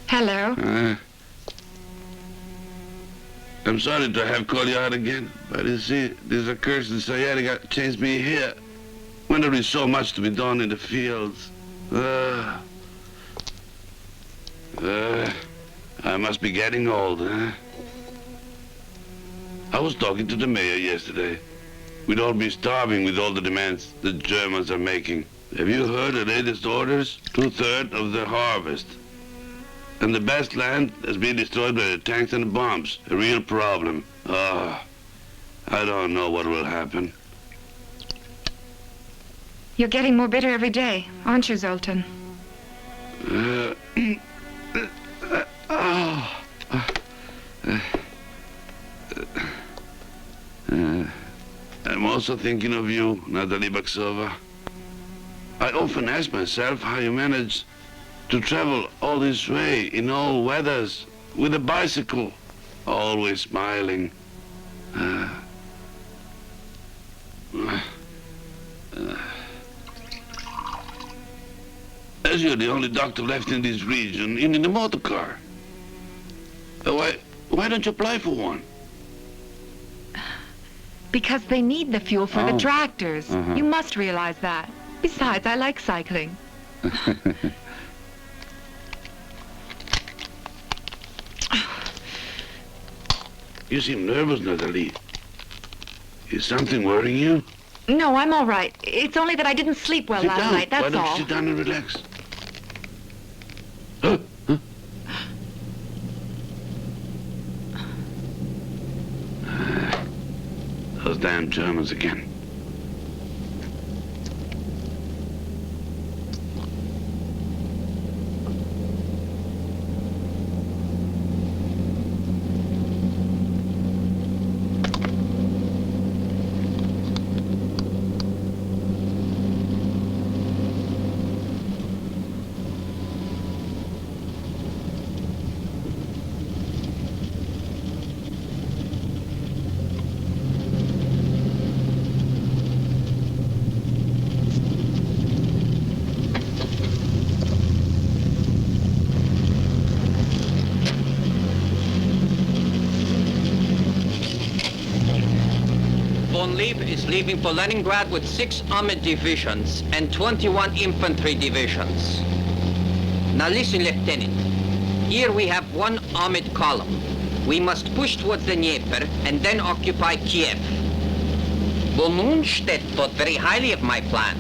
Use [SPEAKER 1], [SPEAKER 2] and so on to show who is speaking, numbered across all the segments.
[SPEAKER 1] Hello.
[SPEAKER 2] I'm sorry to have called you out again, but you see, this accursed sciatica changed me here. When there is so much to be done in the fields. I must be getting old, huh? I was talking to the mayor yesterday. We'd all be starving with all the demands the Germans are making. Have you heard the latest orders? 2/3 of the harvest. And the best land has been destroyed by the tanks and the bombs. A real problem. I don't know what will happen.
[SPEAKER 1] You're getting more bitter every day, aren't you, Zoltan?
[SPEAKER 2] I'm also thinking of you, Nathalie Baksova. I often ask myself how you manage to travel all this way in all weathers with a bicycle, always smiling. As you're the only doctor left in this region, you need a motor car. Why don't you apply for one?
[SPEAKER 1] Because they need the fuel for the tractors. You must realize that. Besides, I like cycling.
[SPEAKER 2] You seem nervous, Nathalie. Is something worrying you?
[SPEAKER 1] No, I'm all right. It's only that I didn't sleep well last night, that's all.
[SPEAKER 2] Why don't you sit down and relax? Those damn Germans again.
[SPEAKER 3] Von Lieb is leaving for Leningrad with 6 armored divisions and 21 infantry divisions. Now listen, Lieutenant. Here we have 1 armored column. We must push towards the Dnieper and then occupy Kiev. Von Unstedt thought very highly of my plan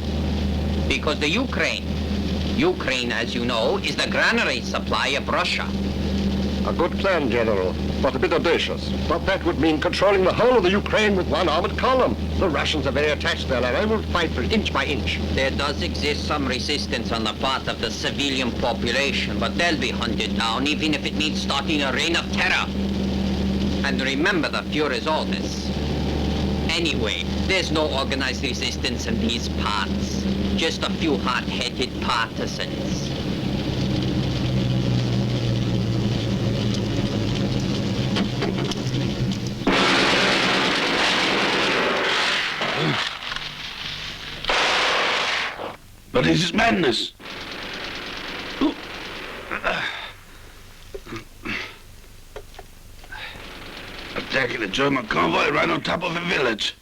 [SPEAKER 3] because the Ukraine, as you know, is the granary supply of Russia.
[SPEAKER 4] A good plan, General, but a bit audacious. But that would mean controlling the whole of the Ukraine with 1 armored column. The Russians are very attached there, and I will fight for it inch by inch.
[SPEAKER 3] There does exist some resistance on the part of the civilian population, but they'll be hunted down, even if it means starting a reign of terror. And remember the Fuhrer's orders. Anyway, there's no organized resistance in these parts. Just a few hot-headed partisans.
[SPEAKER 2] But this is madness. Attacking a German convoy right on top of a village.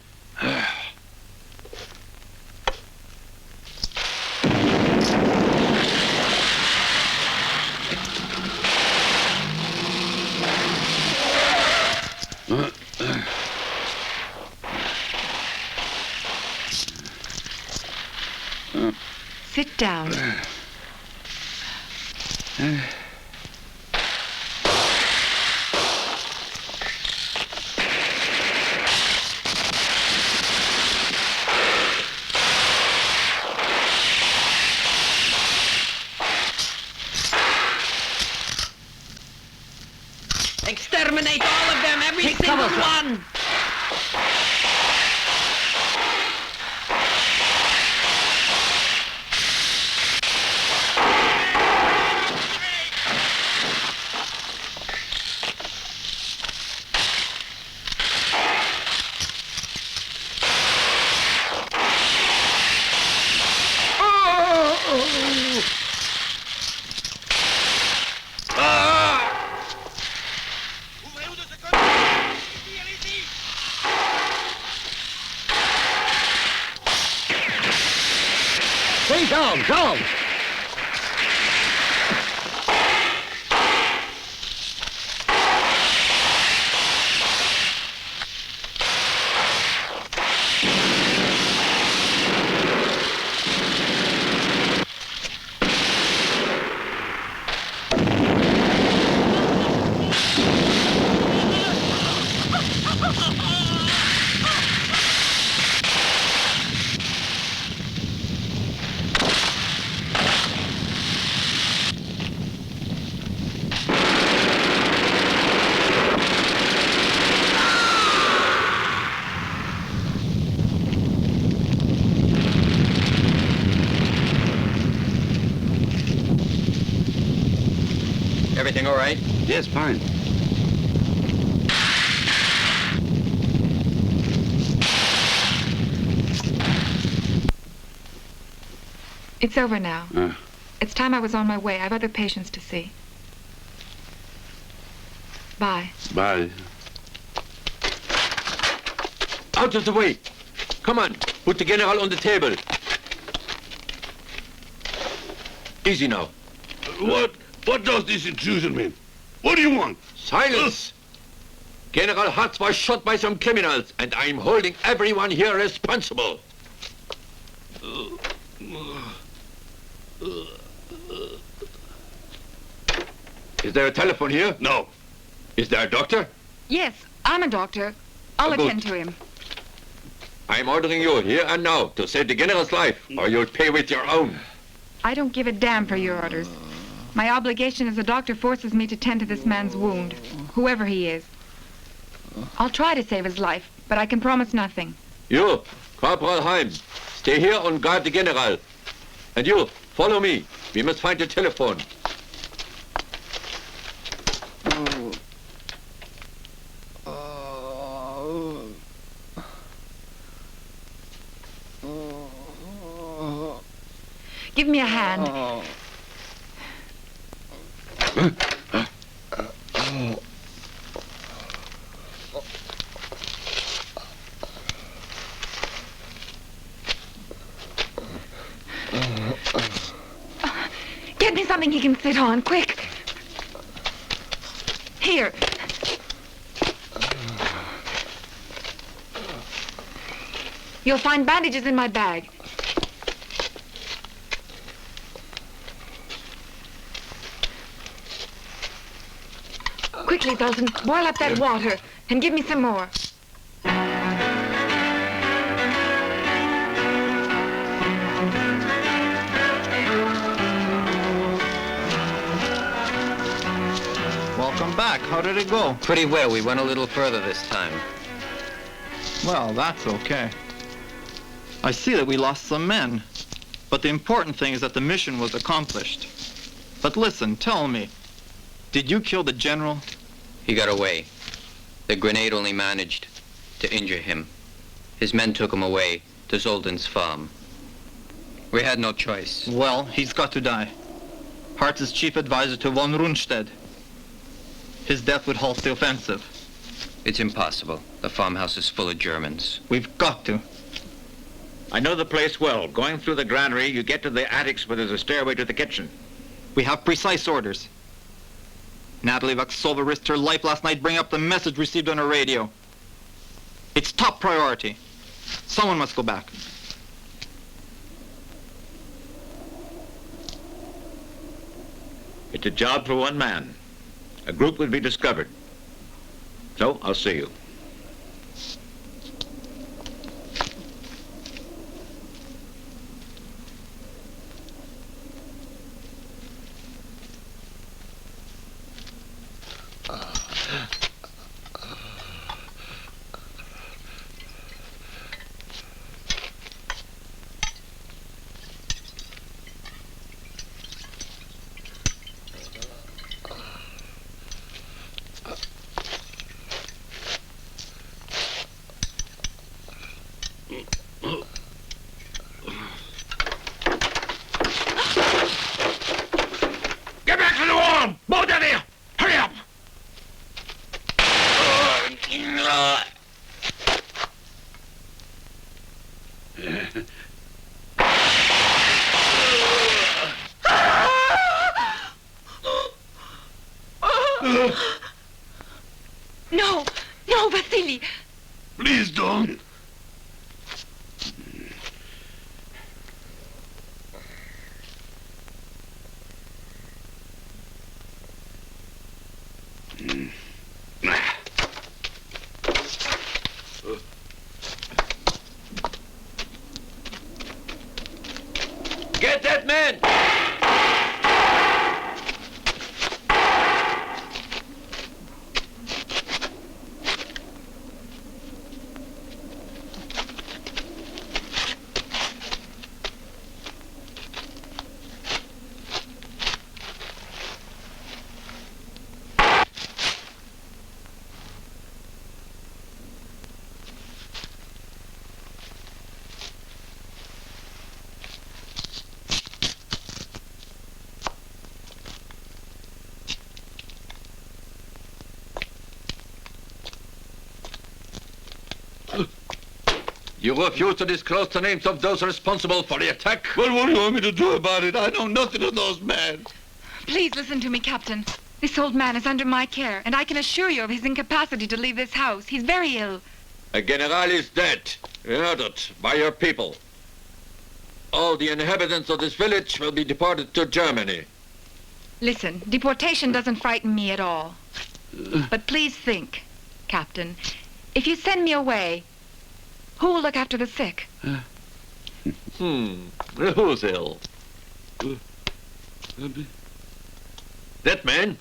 [SPEAKER 1] Sit down.
[SPEAKER 3] Exterminate all of them, every single one!
[SPEAKER 4] Stay down, down!
[SPEAKER 3] Everything all right?
[SPEAKER 2] Yes, fine.
[SPEAKER 1] It's over now. It's time I was on my way. I have other patients to see. Bye.
[SPEAKER 2] Bye.
[SPEAKER 5] Out of the way. Come on, put the general on the table. Easy now.
[SPEAKER 2] What does this intrusion mean? What do you want?
[SPEAKER 5] Silence! General Hartz was shot by some criminals, and I'm holding everyone here responsible. Is there a telephone here?
[SPEAKER 2] No.
[SPEAKER 5] Is there a doctor?
[SPEAKER 1] Yes, I'm a doctor. I'll
[SPEAKER 5] Good.
[SPEAKER 1] attend to him.
[SPEAKER 5] I'm ordering you here and now to save the general's life, or you'll pay with your own.
[SPEAKER 1] I don't give a damn for your orders. My obligation as a doctor forces me to tend to this man's wound, whoever he is. I'll try to save his life, but I can promise nothing.
[SPEAKER 5] You, Corporal Heim, stay here and guard the general. And you, follow me. We must find the telephone.
[SPEAKER 1] Give me a hand. Get me something he can sit on, quick. Here. You'll find bandages in my bag. Quickly, Dalton, boil up that water and give me some more.
[SPEAKER 6] Welcome back. How did it go?
[SPEAKER 3] Pretty well. We went a little further this time.
[SPEAKER 6] Well, that's okay. I see that we lost some men. But the important thing is that the mission was accomplished. But listen, tell me, did you kill the general?
[SPEAKER 3] He got away. The grenade only managed to injure him. His men took him away to Zolden's farm. We had no choice.
[SPEAKER 6] Well, he's got to die. Hartz is chief advisor to von Rundstedt. His death would halt the offensive.
[SPEAKER 3] It's impossible. The farmhouse is full of Germans.
[SPEAKER 6] We've got to.
[SPEAKER 7] I know the place well. Going through the granary, you get to the attics where there's a stairway to the kitchen.
[SPEAKER 6] We have precise orders. Nathalie Vaxova risked her life last night bringing up the message received on her radio. It's top priority. Someone must go back.
[SPEAKER 7] It's a job for one man. A group would be discovered. So, I'll see you.
[SPEAKER 2] Get back to the wall! Both of you! Hurry up!
[SPEAKER 1] No, no, Vasily.
[SPEAKER 2] Please don't.
[SPEAKER 5] Get that man! You refuse to disclose the names of those responsible for the attack?
[SPEAKER 2] What do you want me to do about it? I know nothing of those men.
[SPEAKER 1] Please listen to me, Captain. This old man is under my care, and I can assure you of his incapacity to leave this house. He's very ill.
[SPEAKER 5] A general is dead, murdered by your people. All the inhabitants of this village will be deported to Germany.
[SPEAKER 1] Listen, deportation doesn't frighten me at all. But please think, Captain. If you send me away, who will look after the sick?
[SPEAKER 5] Who's ill? That man?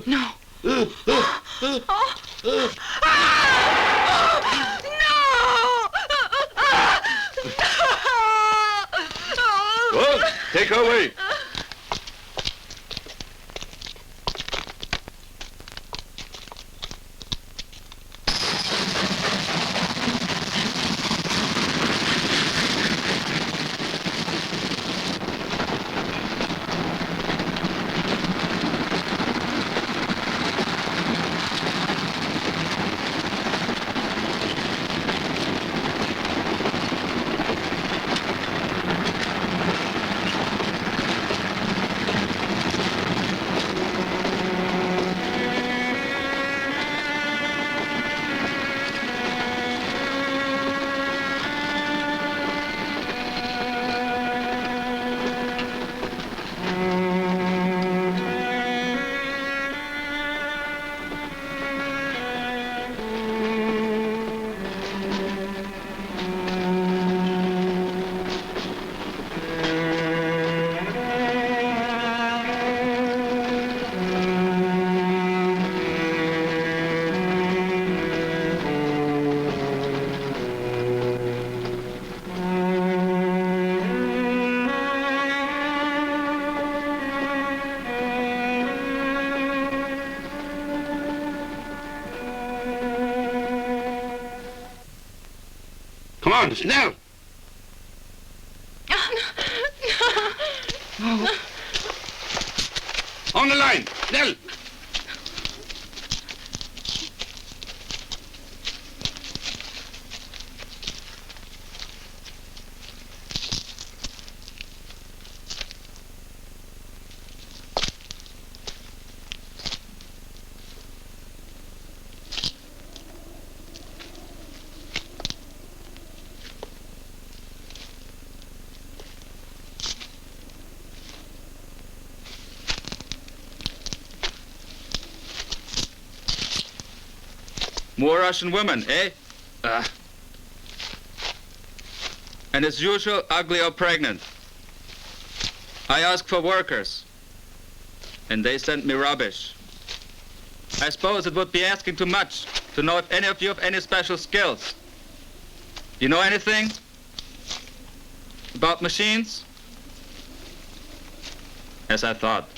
[SPEAKER 1] No.
[SPEAKER 5] Well, take her away.
[SPEAKER 2] Come on, snel! On the line, snel!
[SPEAKER 8] More Russian women, eh? And as usual, ugly or pregnant. I ask for workers, and they send me rubbish. I suppose it would be asking too much to know if any of you have any special skills. You know anything about machines? As I thought.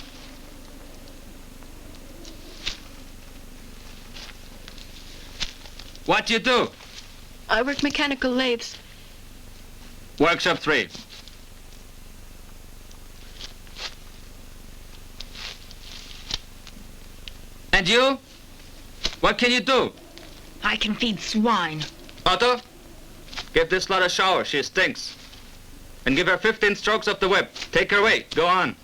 [SPEAKER 8] What do you do?
[SPEAKER 9] I work mechanical lathes.
[SPEAKER 8] Workshop 3. And you? What can you do?
[SPEAKER 1] I can feed swine.
[SPEAKER 8] Otto, give this slut a shower. She stinks. And give her 15 strokes of the whip. Take her away. Go on.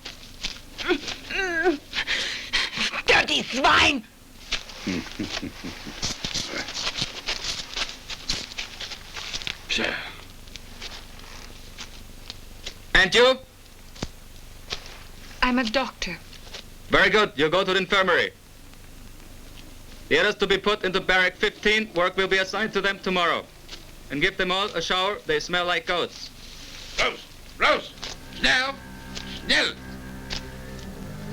[SPEAKER 1] Dirty swine!
[SPEAKER 8] And you?
[SPEAKER 1] I'm a doctor.
[SPEAKER 8] Very good. You go to the infirmary. The others to be put into barrack 15. Work will be assigned to them tomorrow. And give them all a shower. They smell like goats.
[SPEAKER 2] Raus! Raus! Schnell! Schnell!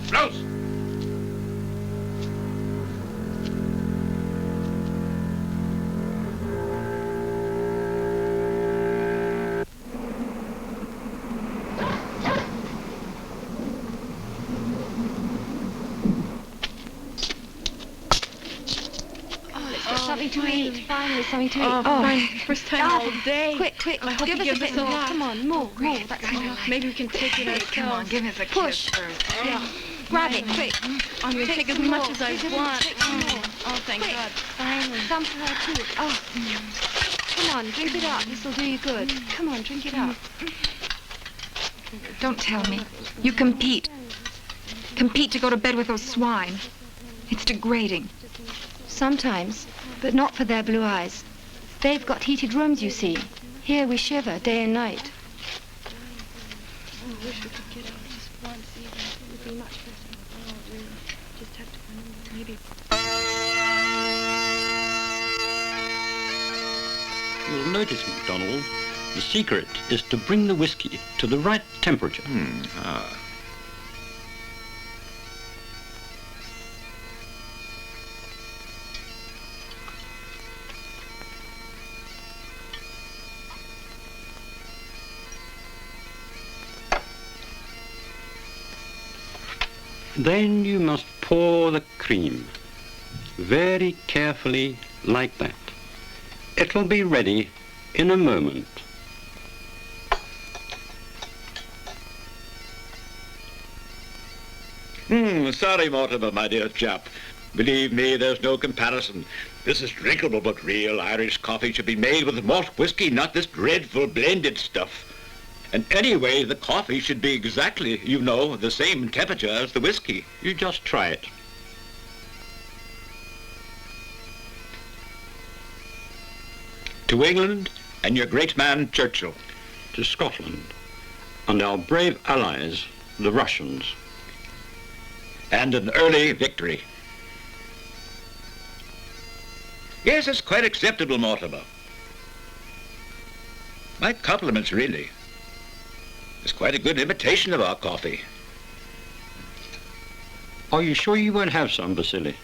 [SPEAKER 2] Raus!
[SPEAKER 9] Something to eat. Finally, something to eat.
[SPEAKER 1] Oh,
[SPEAKER 9] First time all day.
[SPEAKER 1] Quick.
[SPEAKER 9] I hope
[SPEAKER 1] Give
[SPEAKER 9] you
[SPEAKER 1] us
[SPEAKER 9] give
[SPEAKER 1] a bit
[SPEAKER 9] us all.
[SPEAKER 1] more.
[SPEAKER 9] Come on, move. That's all. Maybe we can take it
[SPEAKER 1] Okay,
[SPEAKER 9] ourselves.
[SPEAKER 1] come on, give us a
[SPEAKER 9] Push.
[SPEAKER 1] kiss first.
[SPEAKER 9] Yeah.
[SPEAKER 1] Grab it, quick.
[SPEAKER 9] I'm going to take as
[SPEAKER 1] some
[SPEAKER 9] much
[SPEAKER 1] more.
[SPEAKER 9] as I
[SPEAKER 1] Take
[SPEAKER 9] want.
[SPEAKER 1] some more.
[SPEAKER 9] Oh, thank
[SPEAKER 1] Quick.
[SPEAKER 9] God. Finally. Some for her, too. Oh. Come on, drink it up. This will do you good. Come on, drink it up.
[SPEAKER 1] Don't tell me. You compete. Compete to go to bed with those swine. It's degrading.
[SPEAKER 10] Sometimes, but not for their blue eyes. They've got heated rooms, you see. Here we shiver day and night.
[SPEAKER 9] I wish we could get out just once even. It would be much better. Oh, really. Just have to find maybe.
[SPEAKER 11] You'll notice, MacDonald, the secret is to bring the whiskey to the right temperature. Then you must pour the cream very carefully like that. It will be ready in a moment.
[SPEAKER 7] Sorry, Mortimer, my dear chap. Believe me, there's no comparison. This is drinkable, but real Irish coffee should be made with malt whiskey, not this dreadful blended stuff. And anyway, the coffee should be exactly, you know, the same temperature as the whiskey.
[SPEAKER 11] You just try it.
[SPEAKER 7] To England and your great man, Churchill.
[SPEAKER 11] To Scotland and our brave allies, the Russians.
[SPEAKER 7] And an early victory. Yes, it's quite acceptable, Mortimer. My compliments, really. It's quite a good imitation of our coffee.
[SPEAKER 11] Are you sure you won't have some, Vasily?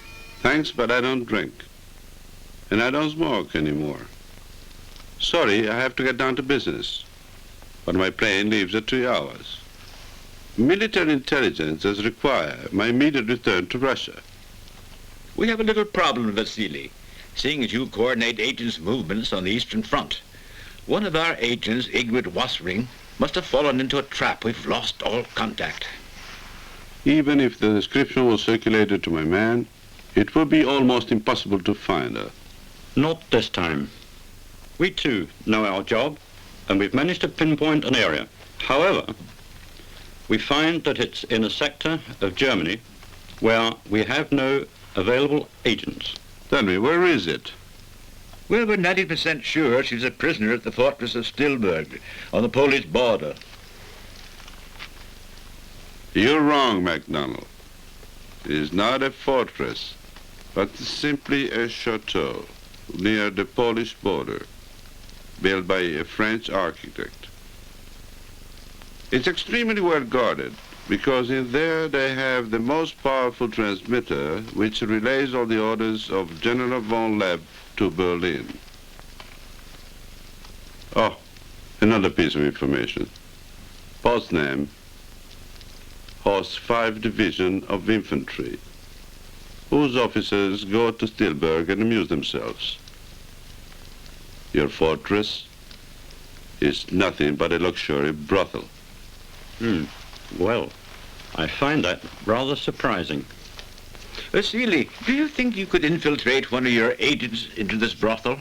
[SPEAKER 2] Thanks, but I don't drink. And I don't smoke anymore. Sorry, I have to get down to business. But my plane leaves at 3 hours. Military intelligence does require my immediate return to Russia.
[SPEAKER 7] We have a little problem, Vasily, seeing as you coordinate agents' movements on the Eastern Front. One of our agents, Igwit Wasring, must have fallen into a trap. We've lost all contact.
[SPEAKER 2] Even if the description was circulated to my man, it will be almost impossible to find her.
[SPEAKER 11] Not this time. We too know our job, and we've managed to pinpoint an area. However, we find that it's in a sector of Germany where we have no available agents.
[SPEAKER 2] Tell me, where is it?
[SPEAKER 7] Well, we're 90% sure she's a prisoner at the fortress of Stilburg, on the Polish border.
[SPEAKER 2] You're wrong, MacDonald. It is not a fortress, but simply a chateau. near the Polish border, built by a French architect. It's extremely well guarded because in there they have the most powerful transmitter which relays all the orders of General von Leb to Berlin. Oh, another piece of information. Poznań hosts 5 divisions of infantry, whose officers go to Stilberg and amuse themselves. Your fortress is nothing but a luxury brothel.
[SPEAKER 11] Well, I find that rather surprising.
[SPEAKER 7] Seeley, do you think you could infiltrate one of your agents into this brothel?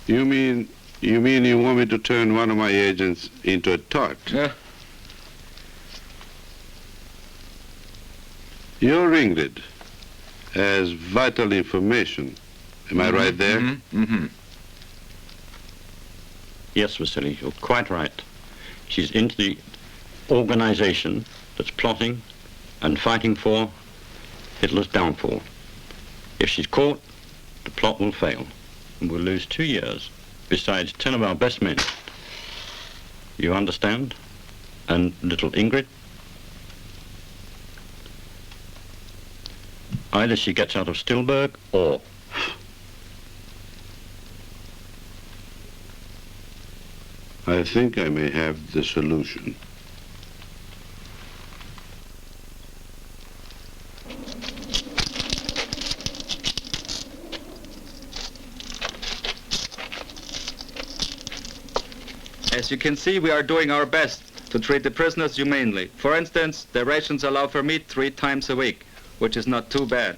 [SPEAKER 2] You mean you want me to turn one of my agents into a tart? Your ringlet has vital information. Am I right there?
[SPEAKER 11] Yes, Vasily, you're quite right. She's into the organization that's plotting and fighting for Hitler's downfall. If she's caught, the plot will fail, and we'll lose 2 years, besides 10 of our best men. You understand? And little Ingrid? Either she gets out of Stilberg, or...
[SPEAKER 2] I think I may have the solution.
[SPEAKER 8] As you can see, we are doing our best to treat the prisoners humanely. For instance, the rations allow for meat 3 times a week, which is not too bad.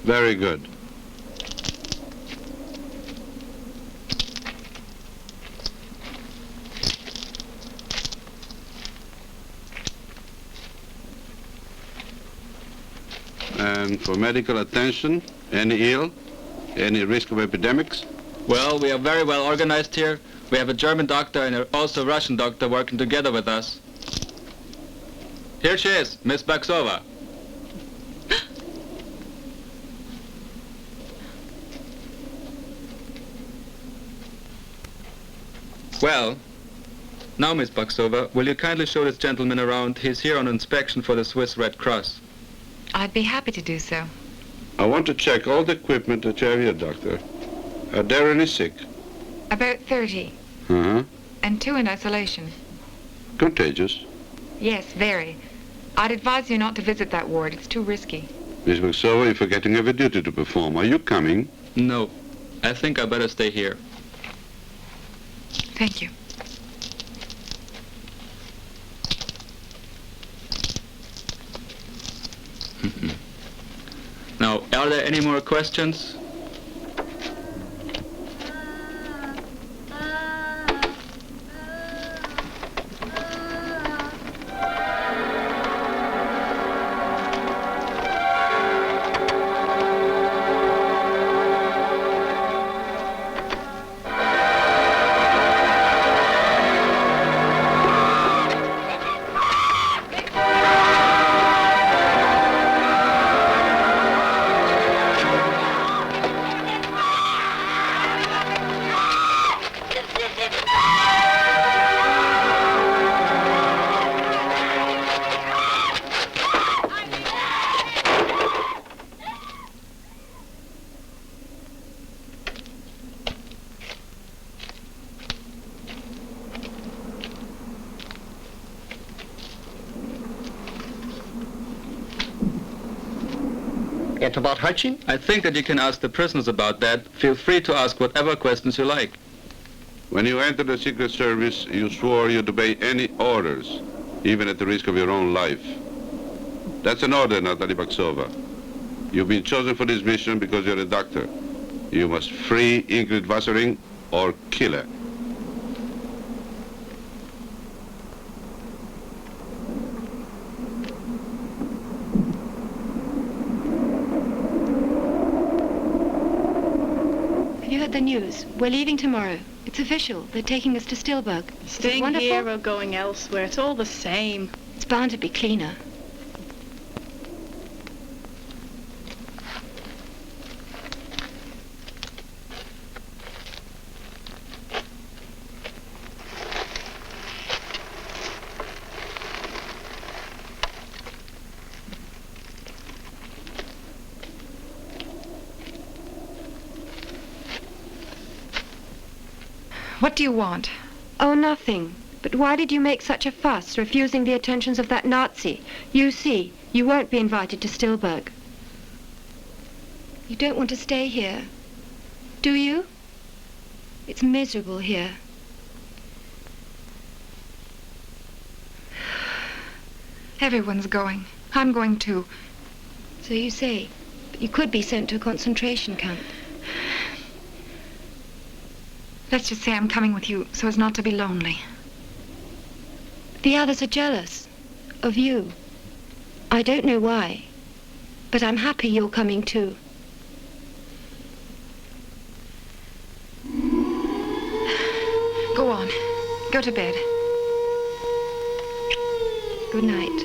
[SPEAKER 2] Very good. And for medical attention, any ill, any risk of epidemics?
[SPEAKER 8] Well, we are very well organized here. We have a German doctor and also a Russian doctor working together with us. Here she is, Miss Baksova. Well, now, Miss Baksova, will you kindly show this gentleman around? He's here on inspection for the Swiss Red Cross.
[SPEAKER 1] I'd be happy to do so.
[SPEAKER 2] I want to check all the equipment that you have here, Doctor. Are there any sick?
[SPEAKER 1] About 30. And 2 in isolation.
[SPEAKER 2] Contagious?
[SPEAKER 1] Yes, very. I'd advise you not to visit that ward. It's too risky.
[SPEAKER 2] Miss Baksova, you're forgetting you have a duty to perform. Are you coming?
[SPEAKER 8] No. I think I better stay here.
[SPEAKER 1] Thank you.
[SPEAKER 8] Now, are there any more questions?
[SPEAKER 4] And about hygiene?
[SPEAKER 8] I think that you can ask the prisoners about that. Feel free to ask whatever questions you like.
[SPEAKER 2] When you entered the Secret Service, you swore you'd obey any orders, even at the risk of your own life. That's an order, Nathalie Baksova. You've been chosen for this mission because you're a doctor. You must free Ingrid Wassering or kill her.
[SPEAKER 10] Have you heard the news? We're leaving tomorrow. It's official. They're taking us to Stilburg.
[SPEAKER 12] Staying
[SPEAKER 10] wonderful?
[SPEAKER 12] here or going elsewhere, it's all the same.
[SPEAKER 10] It's bound to be cleaner.
[SPEAKER 1] What do you want?
[SPEAKER 10] Oh, nothing. But why did you make such a fuss, refusing the attentions of that Nazi? You see, you won't be invited to Stilburg. You don't want to stay here, do you? It's miserable here.
[SPEAKER 1] Everyone's going. I'm going too.
[SPEAKER 10] So you say. But you could be sent to a concentration camp.
[SPEAKER 1] Let's just say I'm coming with you so as not to be lonely.
[SPEAKER 10] The others are jealous of you. I don't know why, but I'm happy you're coming too.
[SPEAKER 1] Go on. Go to bed.
[SPEAKER 10] Good night.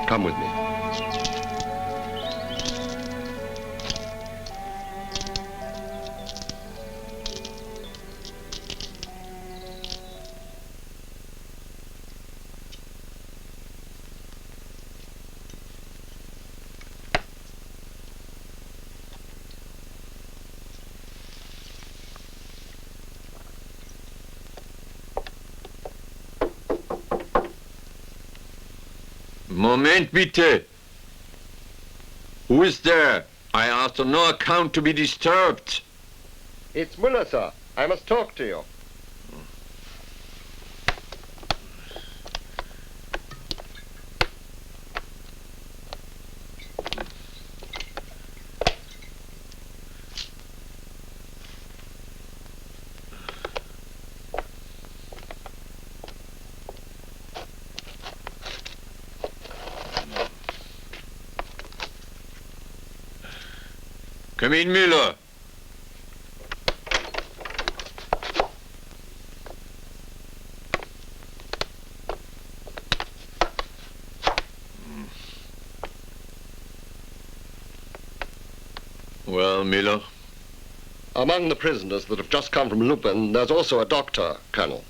[SPEAKER 4] Come with me.
[SPEAKER 5] Moment bitte. Who is there? I asked on no account to be disturbed.
[SPEAKER 4] It's Muller, sir. I must talk to you.
[SPEAKER 5] Come in, Müller. Well, Milo?
[SPEAKER 4] Among the prisoners that have just come from Lupin, there's also a doctor, Colonel.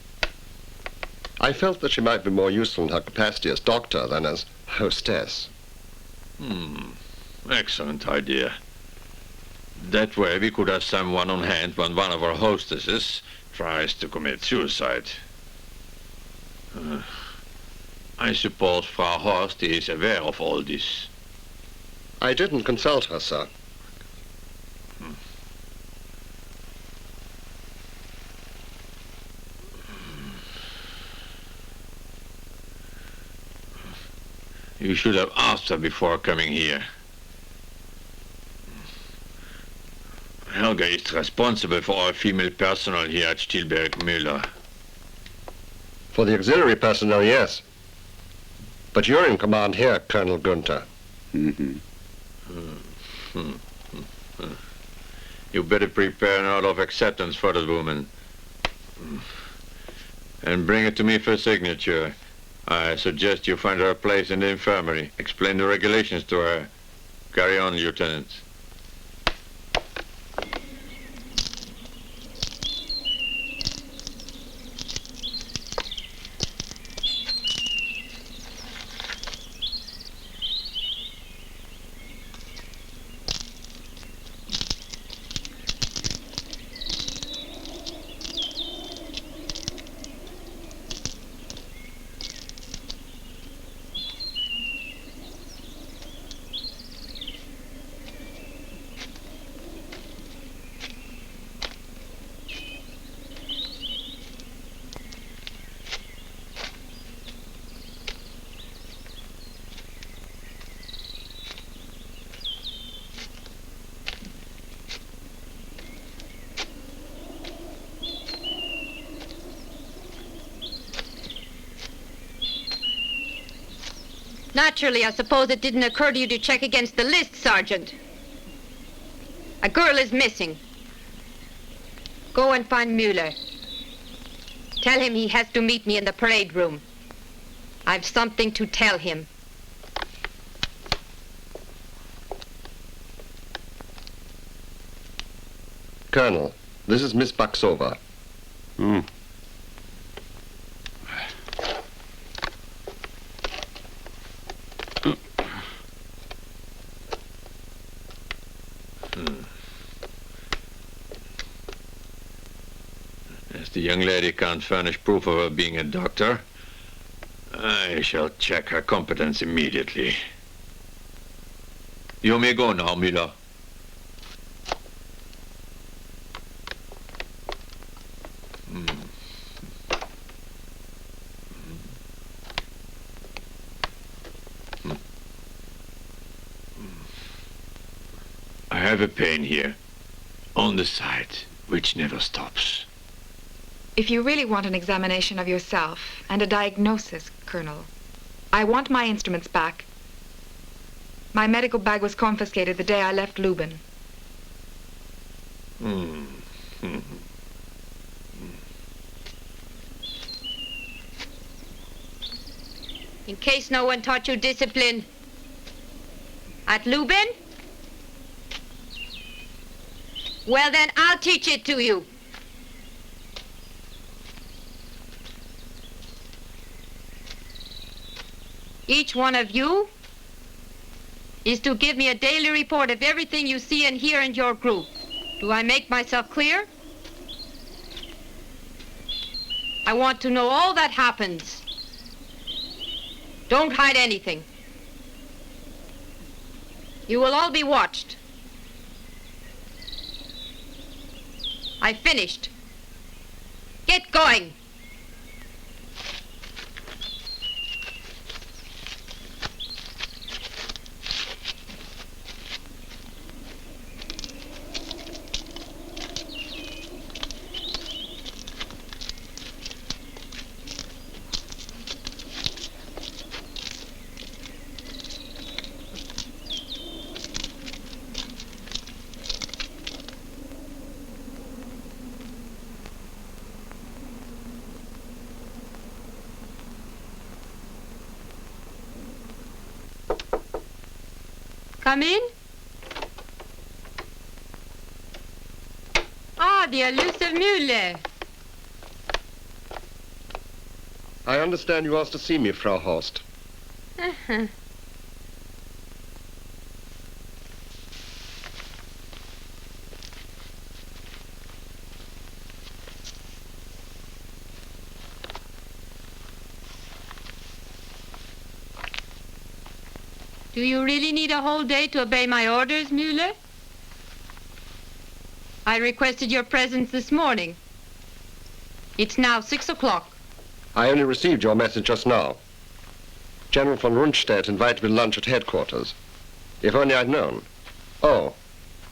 [SPEAKER 4] I felt that she might be more useful in her capacity as doctor than as hostess.
[SPEAKER 5] Excellent idea. That way we could have someone on hand when one of our hostesses tries to commit suicide. I suppose Frau Horst is aware of all this.
[SPEAKER 4] I didn't consult her, sir.
[SPEAKER 5] You should have asked her before coming here. Helga is responsible for all female personnel here at Stilberg Müller.
[SPEAKER 4] For the auxiliary personnel, yes. But you're in command here, Colonel Gunther.
[SPEAKER 5] You better prepare an order of acceptance for that woman. And bring it to me for signature. I suggest you find her a place in the infirmary. Explain the regulations to her. Carry on, Lieutenant.
[SPEAKER 10] Naturally, I suppose it didn't occur to you to check against the list, Sergeant. A girl is missing. Go and find Müller. Tell him he has to meet me in the parade room. I've something to tell him.
[SPEAKER 4] Colonel, this is Miss Baksova.
[SPEAKER 5] As the young lady can't furnish proof of her being a doctor, I shall check her competence immediately. You may go now, Mila. I have a pain here, on the side, which never stops.
[SPEAKER 1] If you really want an examination of yourself and a diagnosis, Colonel, I want my instruments back. My medical bag was confiscated the day I left Lubin.
[SPEAKER 10] In case no one taught you discipline. At Lubin? Well, then I'll teach it to you. Each one of you is to give me a daily report of everything you see and hear in your group. Do I make myself clear? I want to know all that happens. Don't hide anything. You will all be watched. I finished. Get going. Come in. Ah, the elusive Müller.
[SPEAKER 4] I understand you asked to see me, Frau Horst.
[SPEAKER 10] Uh-huh. Do you really need a whole day to obey my orders, Müller? I requested your presence this morning. It's now 6 o'clock.
[SPEAKER 4] I only received your message just now. General von Rundstedt invited me to lunch at headquarters. If only I'd known. Oh,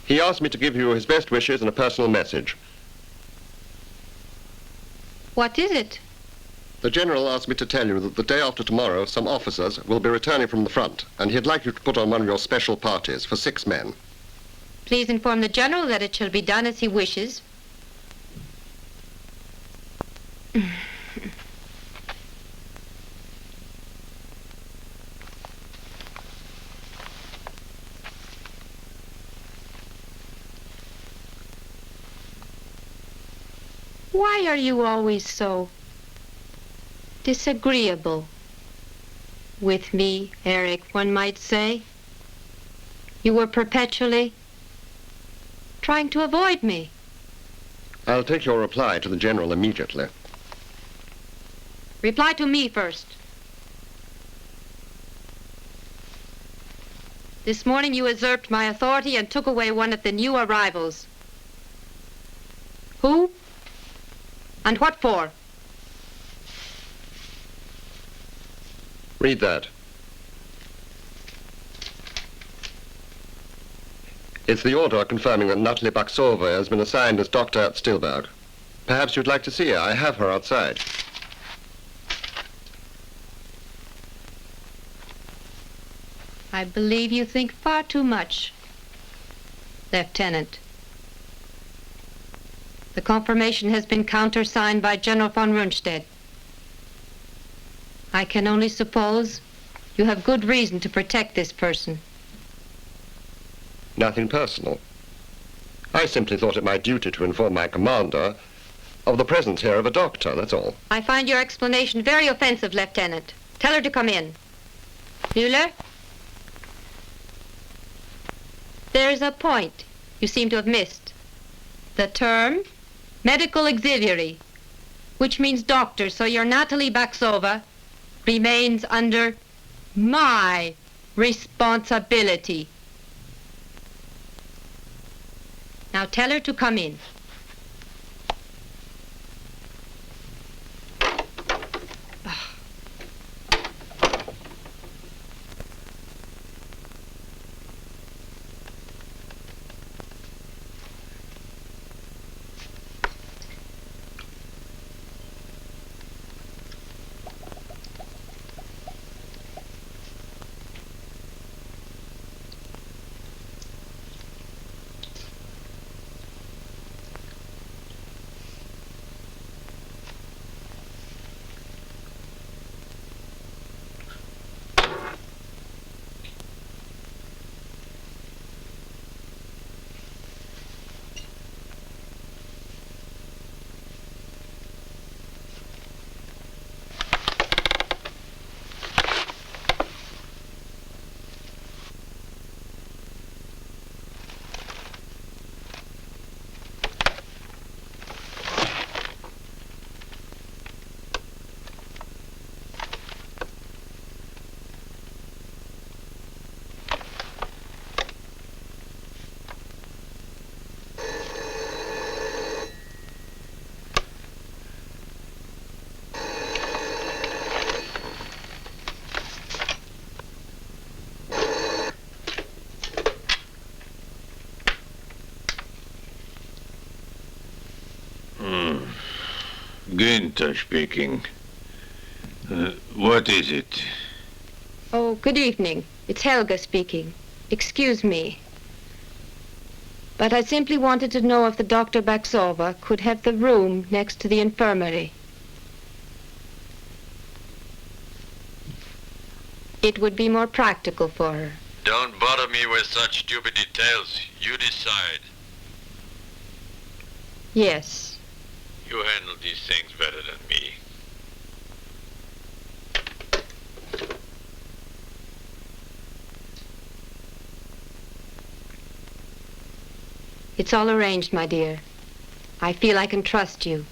[SPEAKER 4] he asked me to give you his best wishes and a personal message.
[SPEAKER 10] What is it?
[SPEAKER 4] The General asked me to tell you that the day after tomorrow, some officers will be returning from the front, and he'd like you to put on one of your special parties for 6 men.
[SPEAKER 10] Please inform the General that it shall be done as he wishes. Why are you always so disagreeable with me, Eric, one might say? You were perpetually trying to avoid me.
[SPEAKER 4] I'll take your reply to the General immediately.
[SPEAKER 10] Reply to me first. This morning you usurped my authority and took away one of the new arrivals. Who? And what for?
[SPEAKER 4] Read that. It's the order confirming that Nathalie Baksova has been assigned as doctor at Stilberg. Perhaps you'd like to see her. I have her outside.
[SPEAKER 10] I believe you think far too much, Lieutenant. The confirmation has been countersigned by General von Rundstedt. I can only suppose you have good reason to protect this person.
[SPEAKER 4] Nothing personal. I simply thought it my duty to inform my commander of the presence here of a doctor, that's all.
[SPEAKER 10] I find your explanation very offensive, Lieutenant. Tell her to come in. Müller? There's a point you seem to have missed. The term medical auxiliary, which means doctor, so your Nathalie Baksova remains under my responsibility. Now tell her to come in.
[SPEAKER 2] Günther speaking. What is it?
[SPEAKER 10] Oh, good evening. It's Helga speaking. Excuse me. But I simply wanted to know if the Dr. Baksova could have the room next to the infirmary. It would be more practical for her.
[SPEAKER 5] Don't bother me with such stupid details. You decide.
[SPEAKER 10] Yes.
[SPEAKER 5] You handle these things better than me.
[SPEAKER 10] It's all arranged, my dear. I feel I can trust you.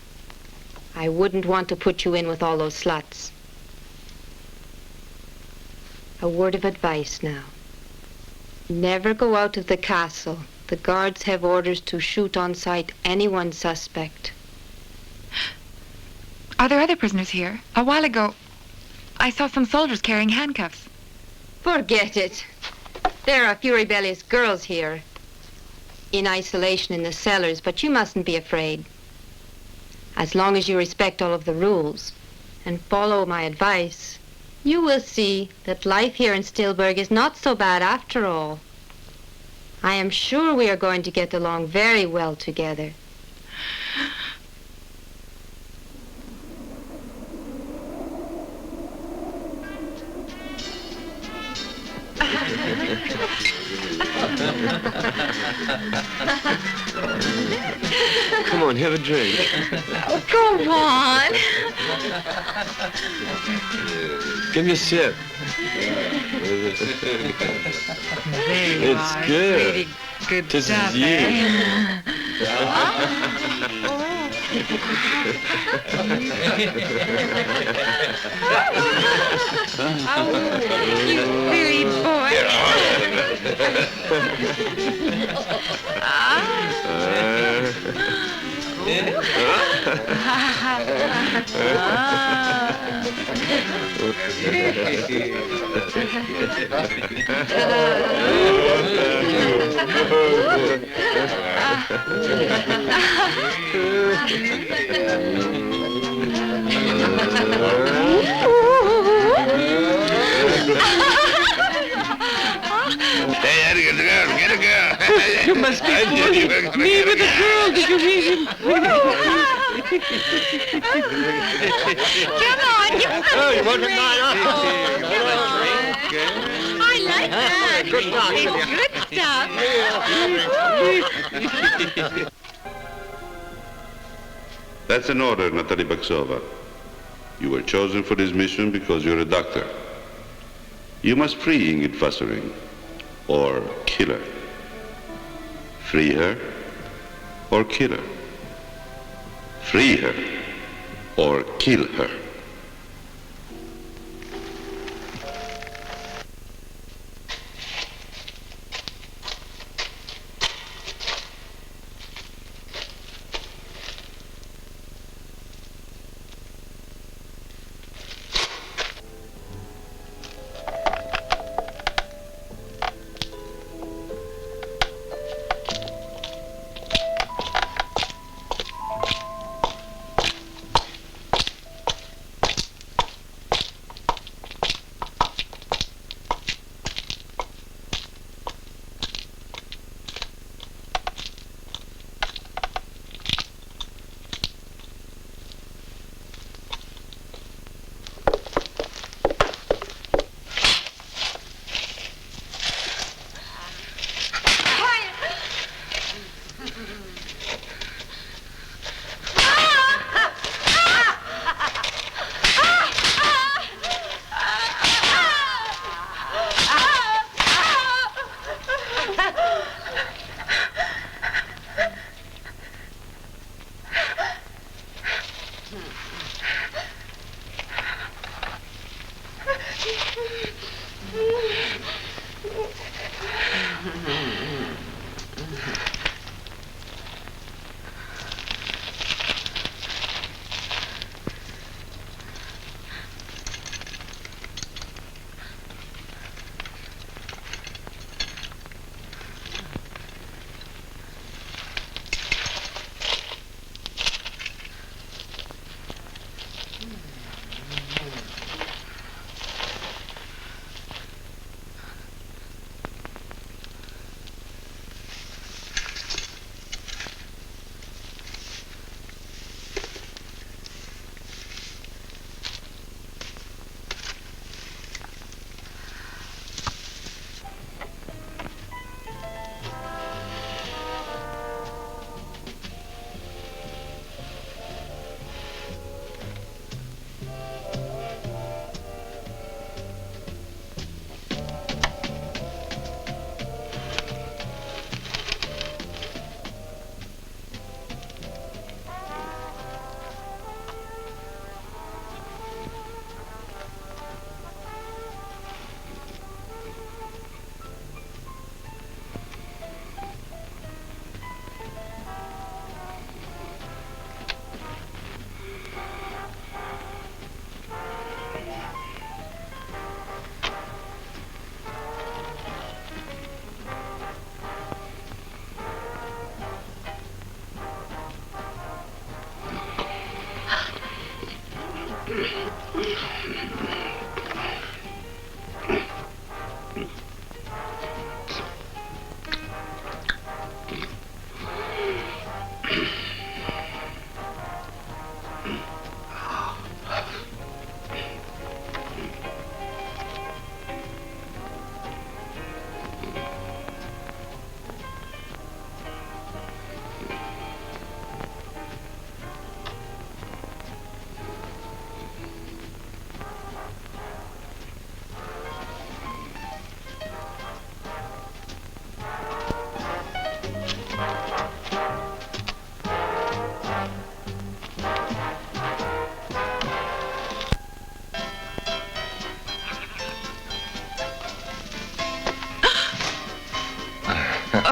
[SPEAKER 10] I wouldn't want to put you in with all those sluts. A word of advice now. Never go out of the castle. The guards have orders to shoot on sight anyone suspect.
[SPEAKER 1] Are there other prisoners here? A while ago, I saw some soldiers carrying handcuffs.
[SPEAKER 10] Forget it. There are a few rebellious girls here. In isolation in the cellars, but you mustn't be afraid. As long as you respect all of the rules and follow my advice, you will see that life here in Stillburg is not so bad after all. I am sure we are going to get along very well together.
[SPEAKER 13] Come on, have a drink.
[SPEAKER 9] Oh, go on.
[SPEAKER 13] Give me a sip.
[SPEAKER 1] There you
[SPEAKER 13] It's
[SPEAKER 1] are.
[SPEAKER 13] good.
[SPEAKER 1] Really good
[SPEAKER 13] This is
[SPEAKER 1] stuff,
[SPEAKER 13] you.
[SPEAKER 1] eh? Oh, you silly boy.
[SPEAKER 2] Hey, get a girl.
[SPEAKER 14] You must be fooling me with a girl. Did you read him?
[SPEAKER 9] Come on, give us
[SPEAKER 13] Oh, you
[SPEAKER 9] a
[SPEAKER 13] want a
[SPEAKER 9] drink.
[SPEAKER 13] night off?
[SPEAKER 9] Come on. I like that. It's good stuff.
[SPEAKER 2] That's an order, Nathalie Baksova. You were chosen for this mission because you're a doctor. You must free Ingrid Vassering, or kill her. Free her, or kill her. Free her, or kill her.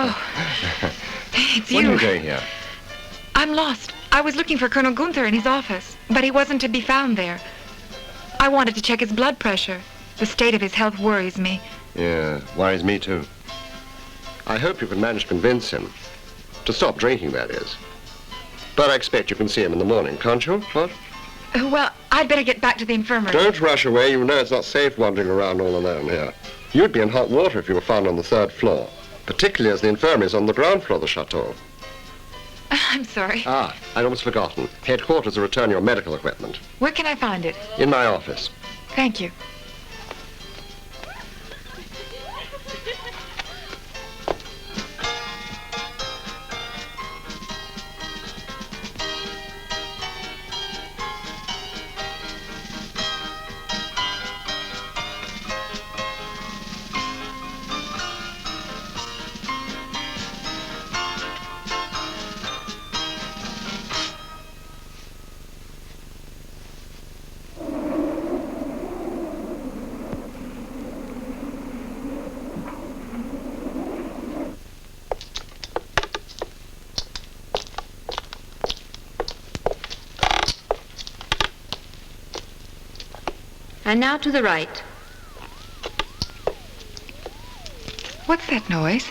[SPEAKER 1] Oh, it's
[SPEAKER 4] What
[SPEAKER 1] you.
[SPEAKER 4] are you doing here?
[SPEAKER 1] I'm lost. I was looking for Colonel Gunther in his office, but he wasn't to be found there. I wanted to check his blood pressure. The state of his health worries me.
[SPEAKER 4] Yeah, worries me too. I hope you can manage to convince him. To stop drinking, that is. But I expect you can see him in the morning, can't you? What?
[SPEAKER 1] Well, I'd better get back to the infirmary.
[SPEAKER 4] Don't rush away. You know it's not safe wandering around all alone here. You'd be in hot water if you were found on the 3rd floor, particularly as the infirmary's on the ground floor of the chateau.
[SPEAKER 1] I'm sorry.
[SPEAKER 4] Ah, I'd almost forgotten. Headquarters will return your medical equipment.
[SPEAKER 1] Where can I find it?
[SPEAKER 4] In my office.
[SPEAKER 1] Thank you.
[SPEAKER 10] And now to the right.
[SPEAKER 1] What's that noise?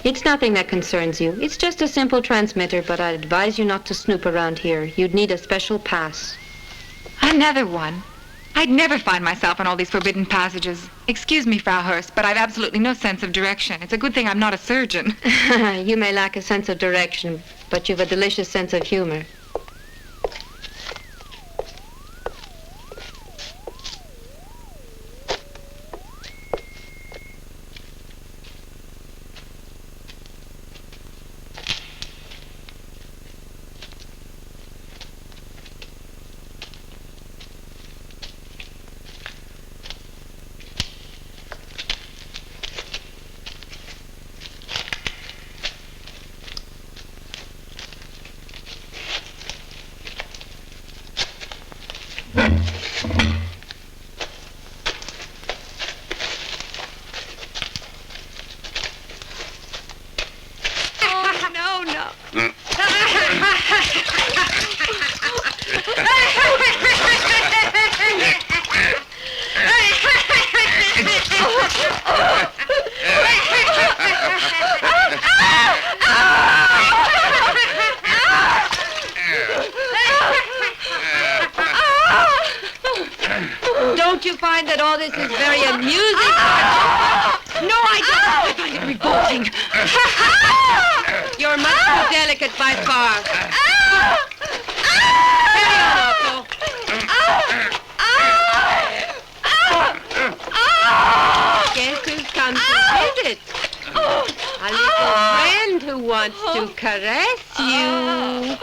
[SPEAKER 10] It's nothing that concerns you. It's just a simple transmitter, but I'd advise you not to snoop around here. You'd need a special pass.
[SPEAKER 1] Another one. I'd never find myself in all these forbidden passages. Excuse me, Frau Hurst, but I've absolutely no sense of direction. It's a good thing I'm not a surgeon.
[SPEAKER 10] You may lack a sense of direction, but you've a delicious sense of humor. Don't you find that all this is very amusing? No, I don't. I find it revolting. You're much too delicate by far. Guess who's come to visit? A little friend who wants to caress you.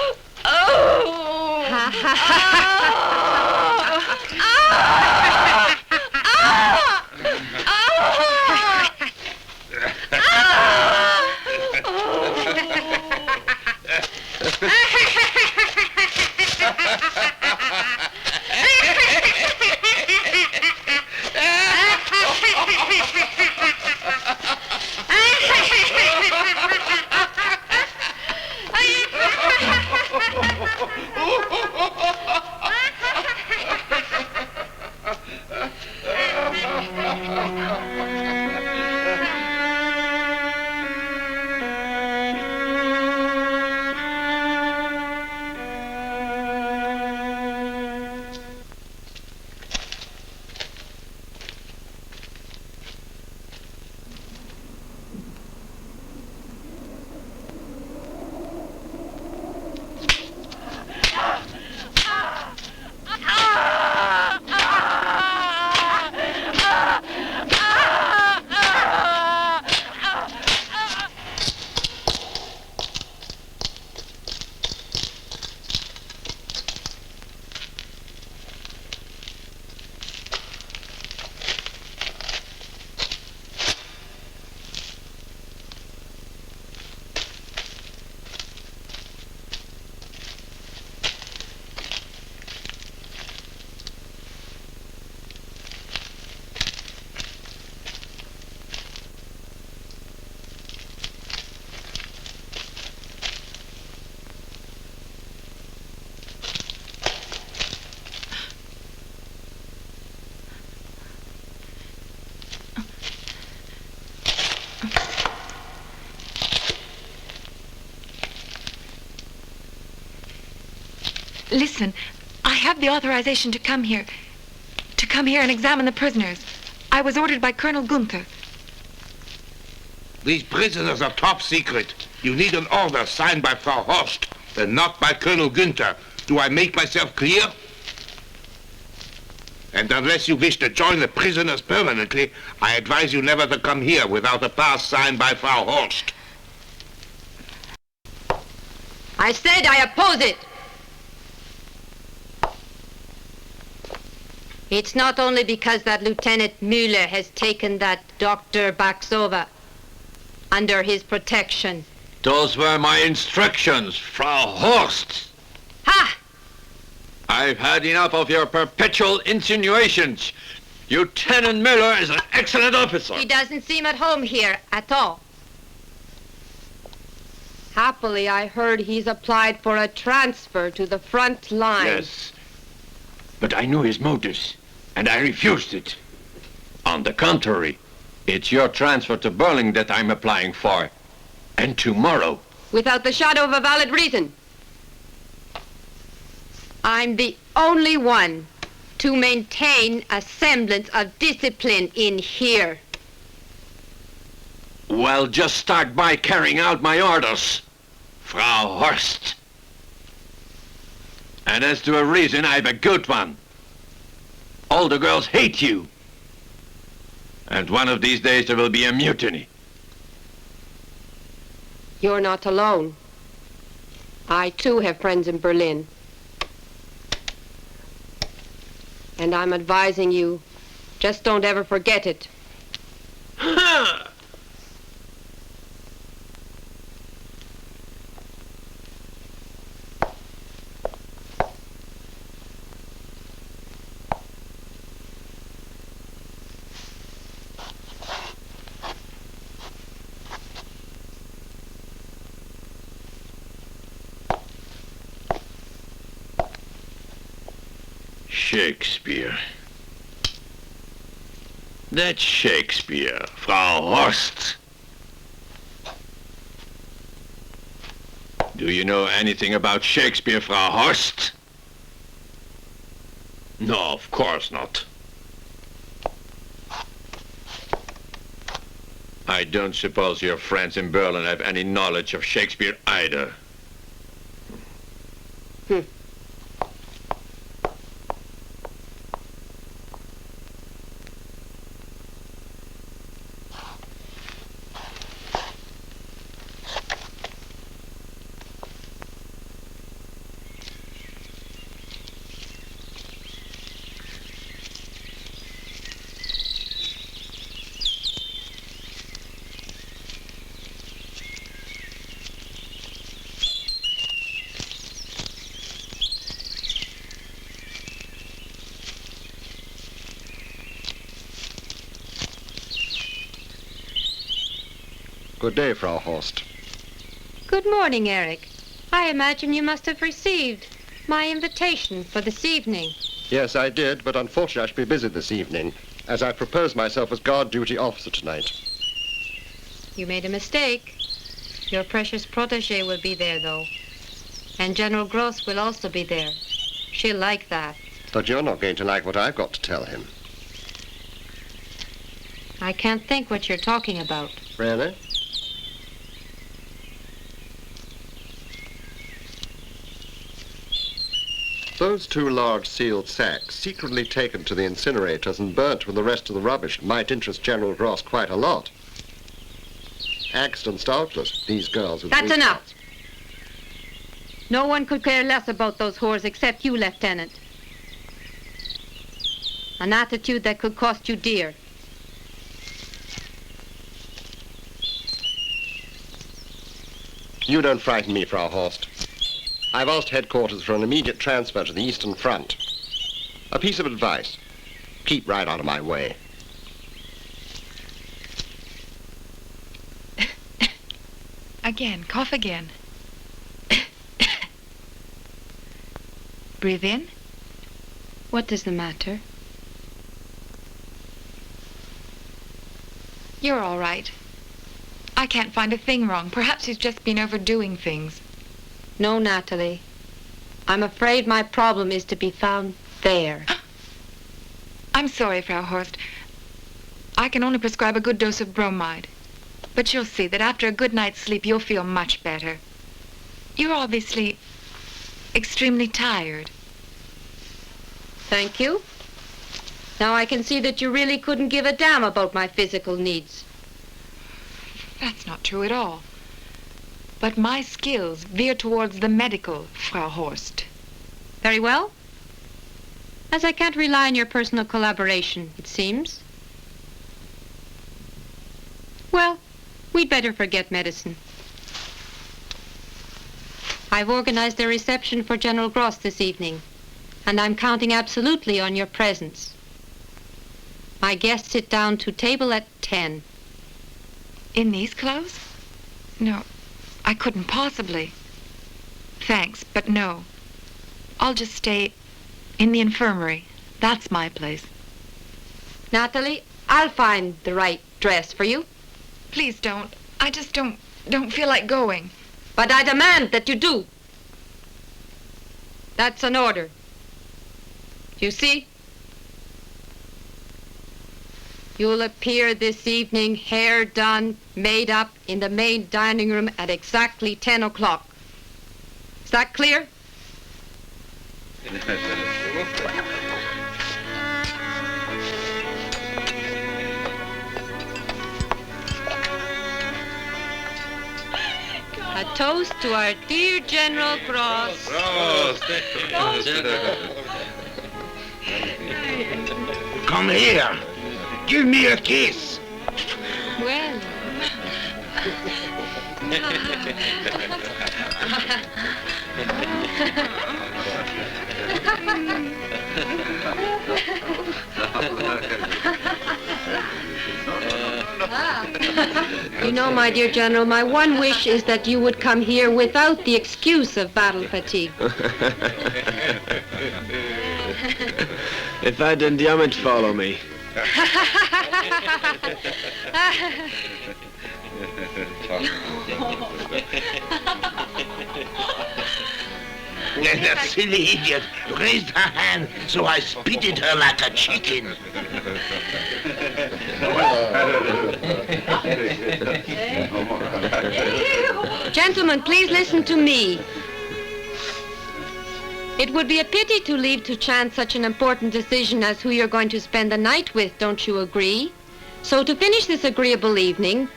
[SPEAKER 1] Listen, I have the authorization to come here and examine the prisoners. I was ordered by Colonel Gunther.
[SPEAKER 15] These prisoners are top secret. You need an order signed by Frau Horst and not by Colonel Günther. Do I make myself clear? And unless you wish to join the prisoners permanently, I advise you never to come here without a pass signed by Frau Horst.
[SPEAKER 10] I said I oppose it. It's not only because that Lieutenant Müller has taken that Dr. Baxova under his protection.
[SPEAKER 5] Those were my instructions, Frau Horst.
[SPEAKER 10] Ha!
[SPEAKER 5] I've had enough of your perpetual insinuations. Lieutenant Müller is an excellent officer.
[SPEAKER 10] He doesn't seem at home here at all. Happily, I heard he's applied for a transfer to the front line.
[SPEAKER 7] Yes, but I knew his motives, and I refused it. On the contrary, it's your transfer to Berlin that I'm applying for. And tomorrow.
[SPEAKER 10] Without the shadow of a valid reason. I'm the only one to maintain a semblance of discipline in here.
[SPEAKER 7] Well, just start by carrying out my orders, Frau Horst. And as to a reason, I've a good one. All the girls hate you. And one of these days there will be a mutiny.
[SPEAKER 10] You're not alone. I, too, have friends in Berlin. And I'm advising you, just don't ever forget it.
[SPEAKER 7] Ha! Shakespeare. That's Shakespeare, Frau Horst. Do you know anything about Shakespeare, Frau Horst? No, of course not. I don't suppose your friends in Berlin have any knowledge of Shakespeare either.
[SPEAKER 4] Good day, Frau Horst.
[SPEAKER 10] Good morning, Eric. I imagine you must have received my invitation for this evening.
[SPEAKER 4] Yes, I did, but unfortunately I shall be busy this evening, as I proposed myself as guard duty officer tonight.
[SPEAKER 10] You made a mistake. Your precious protégé will be there, though. And General Gross will also be there. She'll like that.
[SPEAKER 4] But you're not going to like what I've got to tell him.
[SPEAKER 10] I can't think what you're talking about.
[SPEAKER 4] Really? Those two large sealed sacks, secretly taken to the incinerators and burnt with the rest of the rubbish, might interest General Gross quite a lot. Accidents, doubtless, these girls...
[SPEAKER 10] That's enough! No one could care less about those whores except you, Lieutenant. An attitude that could cost you dear.
[SPEAKER 4] You don't frighten me, Frau Horst. I've asked headquarters for an immediate transfer to the Eastern Front. A piece of advice. Keep right out of my way.
[SPEAKER 1] Again, cough again. Breathe in.
[SPEAKER 10] What is the matter?
[SPEAKER 1] You're all right. I can't find a thing wrong. Perhaps he's just been overdoing things.
[SPEAKER 10] No, Nathalie. I'm afraid my problem is to be found there.
[SPEAKER 1] I'm sorry, Frau Horst. I can only prescribe a good dose of bromide. But you'll see that after a good night's sleep, you'll feel much better. You're obviously extremely tired.
[SPEAKER 10] Thank you. Now I can see that you really couldn't give a damn about my physical needs.
[SPEAKER 1] That's not true at all. But my skills veer towards the medical, Frau Horst.
[SPEAKER 10] Very well. As I can't rely on your personal collaboration, it seems. Well, we'd better forget medicine. I've organized a reception for General Gross this evening, and I'm counting absolutely on your presence. My guests sit down to table at 10.
[SPEAKER 1] In these clothes? No, I couldn't possibly. Thanks, but no. I'll just stay in the infirmary. That's my place.
[SPEAKER 10] Nathalie, I'll find the right dress for you.
[SPEAKER 1] Please don't. I just don't feel like going.
[SPEAKER 10] But I demand that you do. That's an order. You see? You'll appear this evening, hair done, made up, in the main dining room at exactly 10 o'clock. Is that clear? A toast to our dear General Gross.
[SPEAKER 15] Come here. Give me a kiss.
[SPEAKER 10] Well. You know, my dear General, my one wish is that you would come here without the excuse of battle fatigue.
[SPEAKER 13] If I didn't, you might follow me.
[SPEAKER 15] That silly idiot raised her hand, so I spitted her like a chicken.
[SPEAKER 10] Gentlemen, please listen to me. It would be a pity to leave to chance such an important decision as who you're going to spend the night with, don't you agree? So to finish this agreeable evening,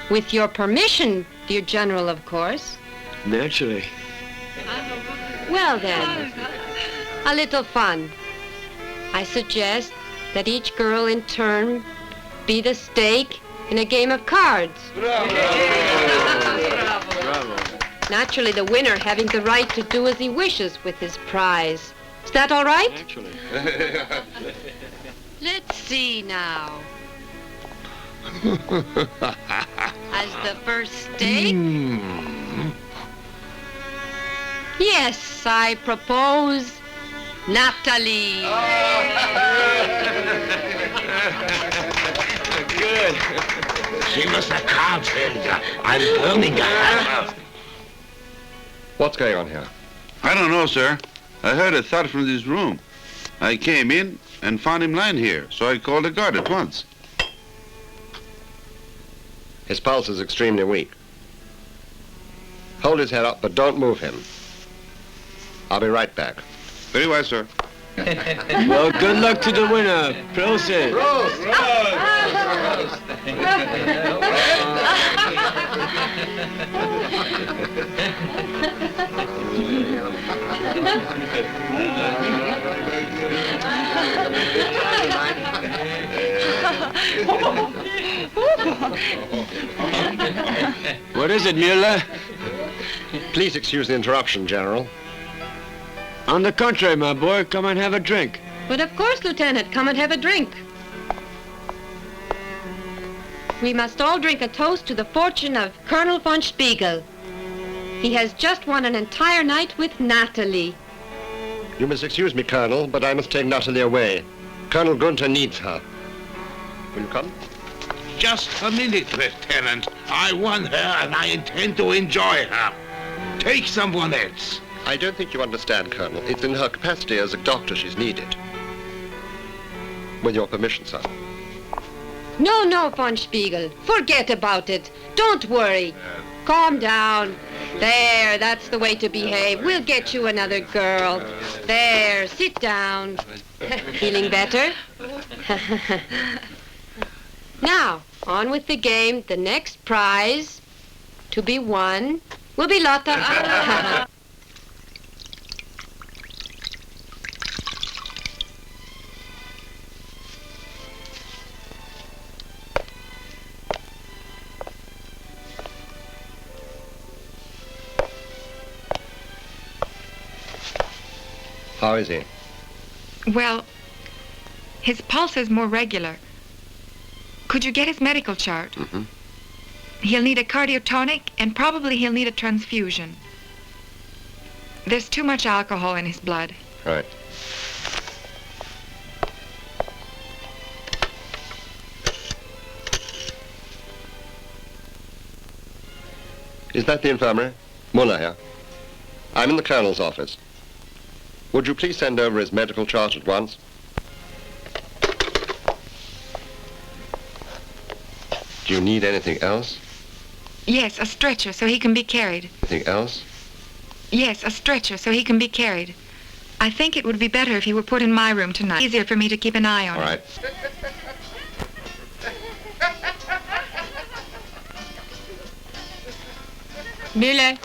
[SPEAKER 10] with your permission, dear General, of course.
[SPEAKER 13] Naturally.
[SPEAKER 10] Well then, a little fun. I suggest that each girl in turn be the stake in a game of cards.
[SPEAKER 13] Bravo.
[SPEAKER 10] Naturally, the winner having the right to do as he wishes with his prize. Is that all right?
[SPEAKER 13] Naturally.
[SPEAKER 10] Let's see now. As the first stake? Yes, I propose Nathalie.
[SPEAKER 15] Good. She was a card holder. I'm burning her.
[SPEAKER 4] What's going on here?
[SPEAKER 2] I don't know, sir. I heard a thud from this room. I came in and found him lying here, so I called the guard at once.
[SPEAKER 4] His pulse is extremely weak. Hold his head up, but don't move him. I'll be right back.
[SPEAKER 2] Very well, sir.
[SPEAKER 13] Well, good luck to the winner. Prosit. What is it, Mueller?
[SPEAKER 4] Please excuse the interruption, General.
[SPEAKER 13] On the contrary, my boy, come and have a drink.
[SPEAKER 10] But of course, Lieutenant, come and have a drink. We must all drink a toast to the fortune of Colonel von Spiegel. He has just won an entire night with Nathalie.
[SPEAKER 4] You must excuse me, Colonel, but I must take Nathalie away. Colonel Gunther needs her. Will you come?
[SPEAKER 15] Just a minute, Lieutenant. I won her and I intend to enjoy her. Take someone else.
[SPEAKER 4] I don't think you understand, Colonel. It's in her capacity as a doctor she's needed. With your permission, sir.
[SPEAKER 10] No, no, von Spiegel. Forget about it. Don't worry. Calm down. There, that's the way to behave. We'll get you another girl. There, sit down. Feeling better? Now, on with the game. The next prize to be won will be Lotta.
[SPEAKER 4] How is he?
[SPEAKER 1] Well, his pulse is more regular. Could you get his medical chart?
[SPEAKER 4] Mm-hmm.
[SPEAKER 1] He'll need a cardiotonic, and probably he'll need a transfusion. There's too much alcohol in his blood.
[SPEAKER 4] Right. Is that the infirmary? Muller here. I'm in the Colonel's office. Would you please send over his medical chart at once? Do you need anything else?
[SPEAKER 1] Yes, a stretcher so he can be carried.
[SPEAKER 4] Anything else?
[SPEAKER 1] Yes, a stretcher so he can be carried. I think it would be better if he were put in my room tonight. Easier for me to keep an eye on
[SPEAKER 4] All
[SPEAKER 1] him.
[SPEAKER 4] right.
[SPEAKER 10] Müller.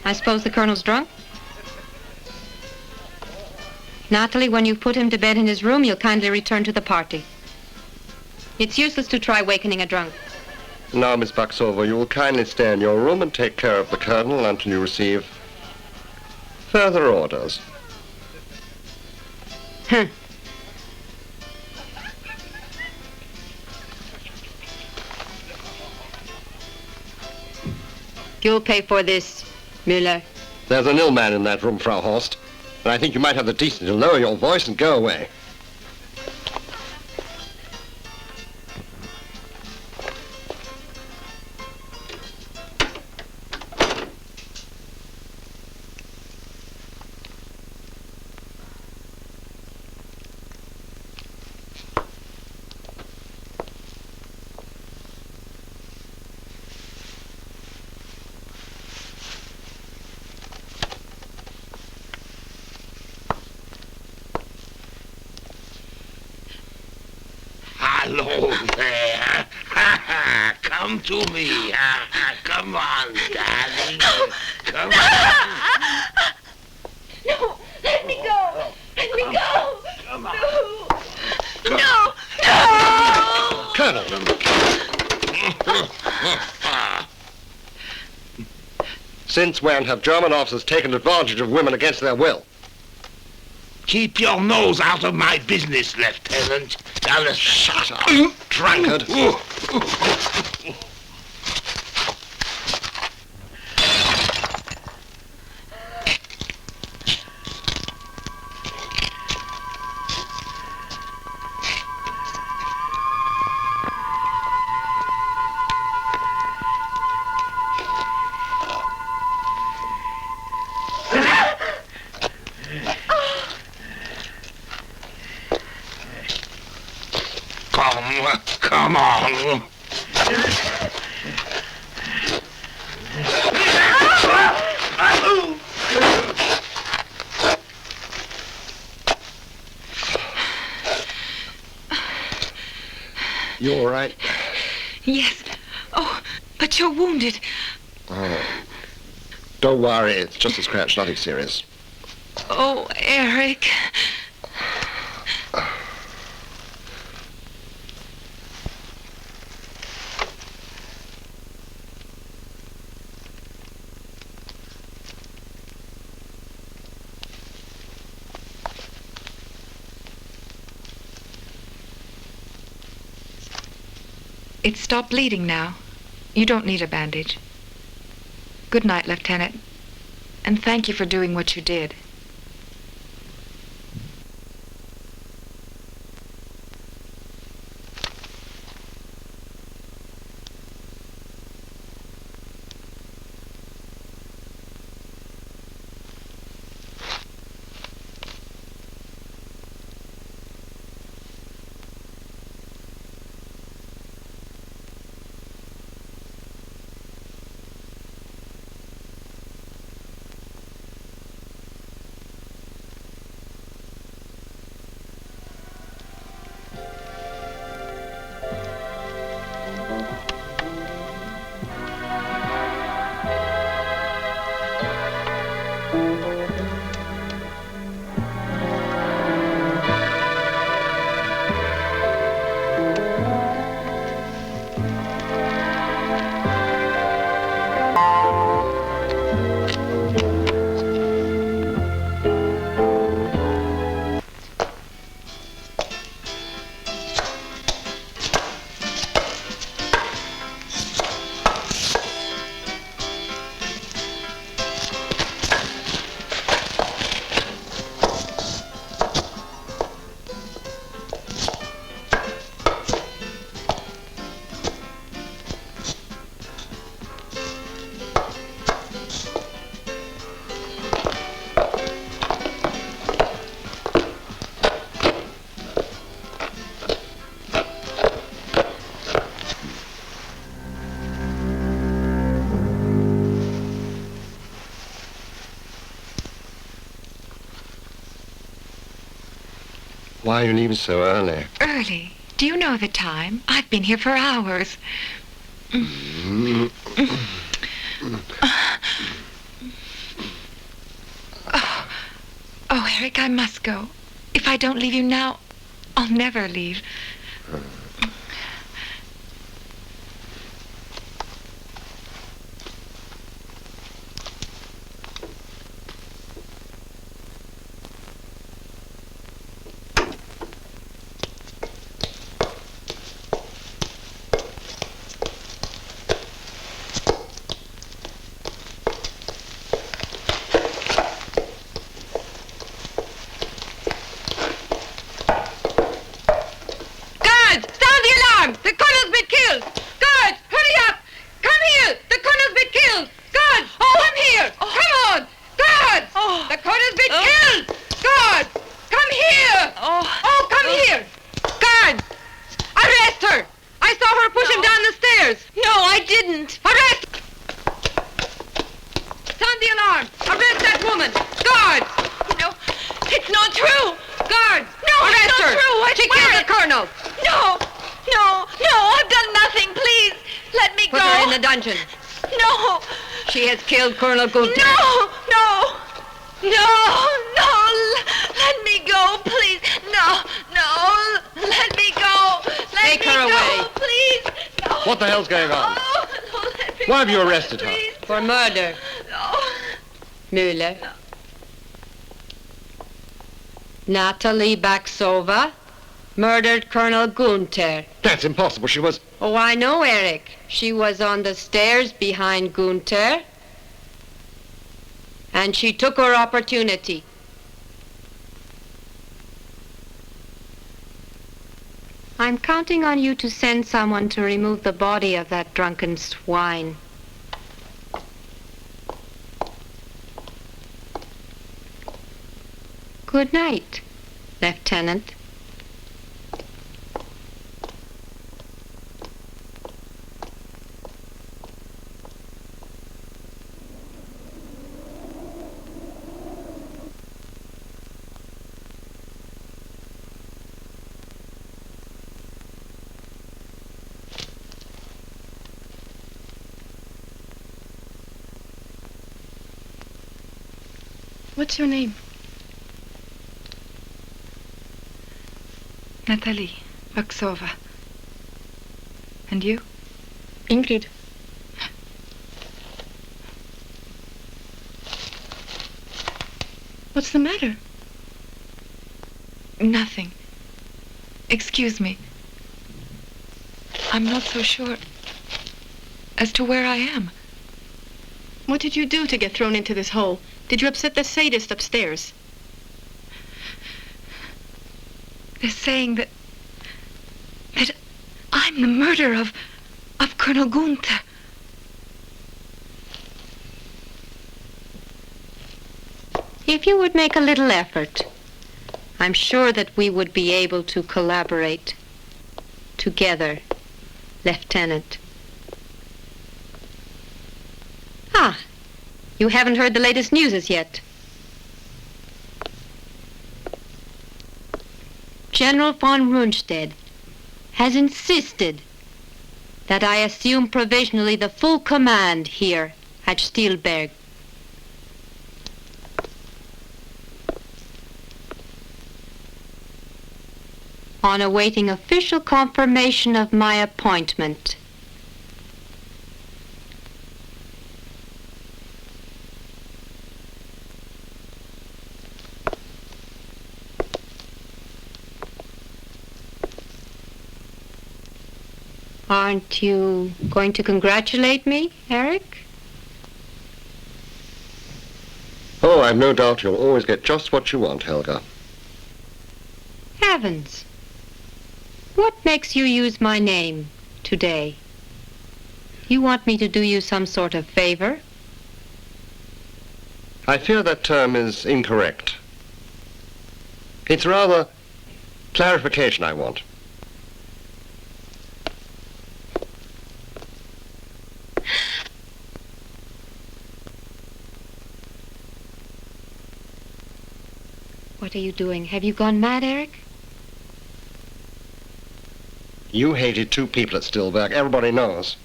[SPEAKER 10] I suppose the Colonel's drunk? Nathalie, when you've put him to bed in his room, you'll kindly return to the party. It's useless to try wakening a drunk.
[SPEAKER 4] Now, Miss Buxover, you will kindly stay in your room and take care of the Colonel until you receive further orders.
[SPEAKER 10] You'll pay for this, Müller.
[SPEAKER 4] There's an ill man in that room, Frau Horst, and I think you might have the decency to lower your voice and go away.
[SPEAKER 15] Hello there. Come to me. Come on, darling. Come on.
[SPEAKER 14] No, let me go. Let me go.
[SPEAKER 15] Come on.
[SPEAKER 14] No. No.
[SPEAKER 4] Colonel! Since when have German officers taken advantage of women against their will?
[SPEAKER 15] Keep your nose out of my business, Lieutenant. Now,
[SPEAKER 4] shut up, drunkard.
[SPEAKER 15] Come on.
[SPEAKER 4] You all right?
[SPEAKER 1] Yes. Oh, but you're wounded.
[SPEAKER 4] Oh. Don't worry, it's just a scratch, nothing serious.
[SPEAKER 1] Oh, Eric. It's stopped bleeding now. You don't need a bandage. Good night, Lieutenant. And thank you for doing what you did.
[SPEAKER 4] Why are you leaving so early?
[SPEAKER 1] Early? Do you know the time? I've been here for hours. Oh, Eric, I must go. If I don't leave you now, I'll never leave.
[SPEAKER 10] Colonel Gunther.
[SPEAKER 1] No! Let me go, please. No! Let me go.
[SPEAKER 10] Take her away.
[SPEAKER 1] Please. No.
[SPEAKER 4] What the hell's going on? Why have you arrested her?
[SPEAKER 10] For murder.
[SPEAKER 1] No.
[SPEAKER 10] Müller. Nathalie Baksova murdered Colonel Gunther.
[SPEAKER 4] That's impossible. She was...
[SPEAKER 10] Oh, I know, Eric. She was on the stairs behind Gunther. And she took her opportunity. I'm counting on you to send someone to remove the body of that drunken swine. Good night, Lieutenant.
[SPEAKER 12] What's your name?
[SPEAKER 1] Nathalie Baksova. And you?
[SPEAKER 12] Ingrid. What's the matter?
[SPEAKER 1] Nothing. Excuse me. I'm not so sure as to where I am.
[SPEAKER 12] What did you do to get thrown into this hole? Did you upset the sadist upstairs?
[SPEAKER 1] They're saying that I'm the murderer of Colonel Gunther.
[SPEAKER 10] If you would make a little effort, I'm sure that we would be able to collaborate together, Lieutenant. Ah, you haven't heard the latest news as yet. General von Rundstedt has insisted that I assume provisionally the full command here at Stilberg. On awaiting official confirmation of my appointment. Aren't you going to congratulate me, Eric?
[SPEAKER 4] Oh, I've no doubt you'll always get just what you want, Helga.
[SPEAKER 10] Heavens! What makes you use my name today? You want me to do you some sort of favor?
[SPEAKER 4] I fear that term is incorrect. It's rather clarification I want.
[SPEAKER 10] What are you doing? Have you gone mad, Eric?
[SPEAKER 4] You hated two people at Stillberg, everybody knows.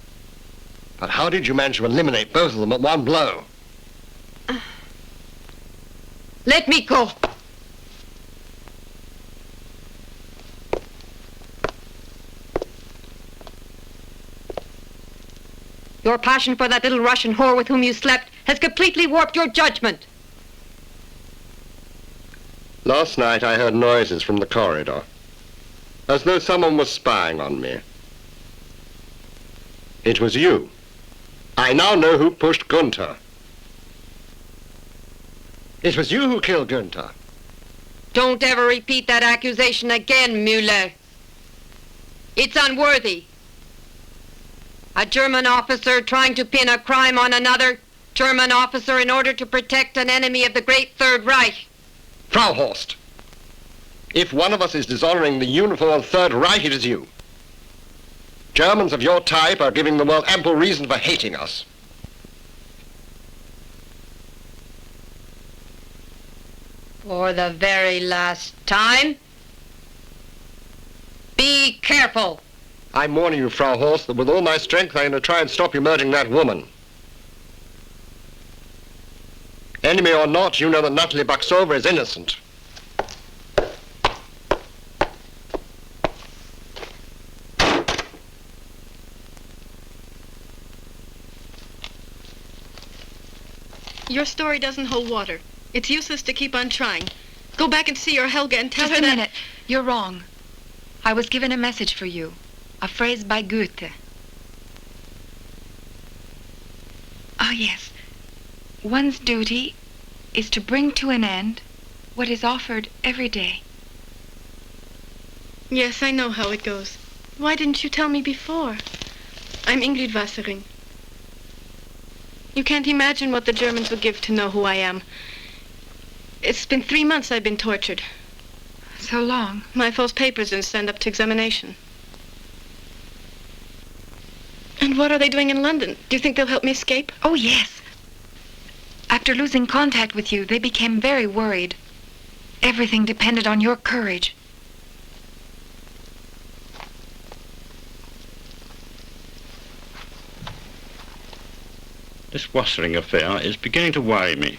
[SPEAKER 4] But how did you manage to eliminate both of them at one blow?
[SPEAKER 10] Let me go. Your passion for that little Russian whore with whom you slept has completely warped your judgment.
[SPEAKER 4] Last night I heard noises from the corridor, as though someone was spying on me. It was you. I now know who pushed Gunther. It was you who killed Gunther.
[SPEAKER 10] Don't ever repeat that accusation again, Müller. It's unworthy. A German officer trying to pin a crime on another German officer in order to protect an enemy of the great Third Reich.
[SPEAKER 4] Frau Horst, if one of us is dishonoring the uniform Third Reich, it is you. Germans of your type are giving the world ample reason for hating us.
[SPEAKER 10] For the very last time, be careful.
[SPEAKER 4] I'm warning you, Frau Horst, that with all my strength I'm going to try and stop you murdering that woman. Enemy or not, you know that Nathalie Baksova is innocent.
[SPEAKER 12] Your story doesn't hold water. It's useless to keep on trying. Go back and see your Helga and tell her that...
[SPEAKER 1] Just a minute. You're wrong. I was given a message for you. A phrase by Goethe. Oh, yes. One's duty is to bring to an end what is offered every day.
[SPEAKER 12] Yes, I know how it goes. Why didn't you tell me before? I'm Ingrid Wassering. You can't imagine what the Germans would give to know who I am. It's been 3 months I've been tortured.
[SPEAKER 1] So long?
[SPEAKER 12] My false papers didn't stand up to examination. And what are they doing in London? Do you think they'll help me escape?
[SPEAKER 1] Oh, yes. After losing contact with you, they became very worried. Everything depended on your courage.
[SPEAKER 11] This Wassering affair is beginning to worry me.